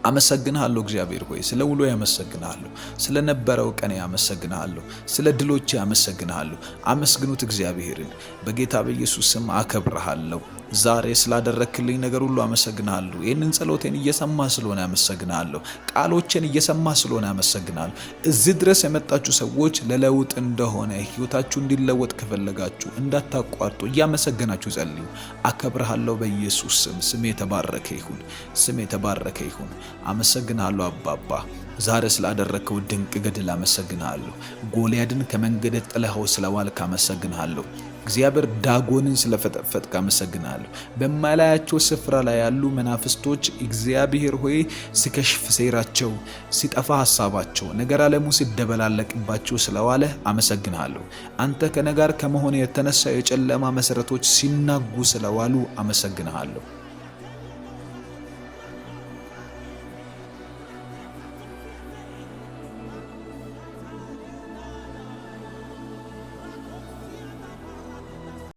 አመሰግናለሁ እግዚአብሔር ሆይ፣ ስለ ውሎ ያመሰግናለሁ፣ ስለ ነበረው ቀን ያመሰግናለሁ፣ ስለ ድሎች ያመሰግናለሁ። አመስግኑት እግዚአብሔርን። በጌታ በኢየሱስ ስም አከብርሃለሁ። ዛሬ ስላደረክልኝ ነገር ሁሉ አመሰግናለሁ። ይህንን ጸሎቴን እየሰማ ስለሆነ አመሰግናለሁ። ቃሎችን እየሰማ ስለሆነ አመሰግናለሁ። እዚህ ድረስ የመጣችሁ ሰዎች ለለውጥ እንደሆነ ሕይወታችሁ እንዲለወጥ ከፈለጋችሁ እንዳታቋርጡ እያመሰገናችሁ ጸልዩ። አከብርሃለሁ በኢየሱስ ስም። ስም የተባረከ ይሁን፣ ስም የተባረከ ይሁን። አመሰግናለሁ አባባ። ዛሬ ስላደረከው ድንቅ ገድል አመሰግናለሁ። ጎልያድን ከመንገድ ጥለኸው ስለዋልክ አመሰግናለሁ። እግዚአብሔር ዳጎንን ስለፈጠፈጥክ አመሰግናለሁ። በማላያቸው ስፍራ ላይ ያሉ መናፍስቶች እግዚአብሔር ሆይ ሲከሽፍ ሴራቸው፣ ሲጠፋ ሐሳባቸው፣ ነገር ዓለሙ ሲደበላለቅባቸው ስለዋለ አመሰግናለሁ። አንተ ከነጋር ከመሆን የተነሳ የጨለማ መሰረቶች ሲናጉ ስለዋሉ አመሰግናለሁ።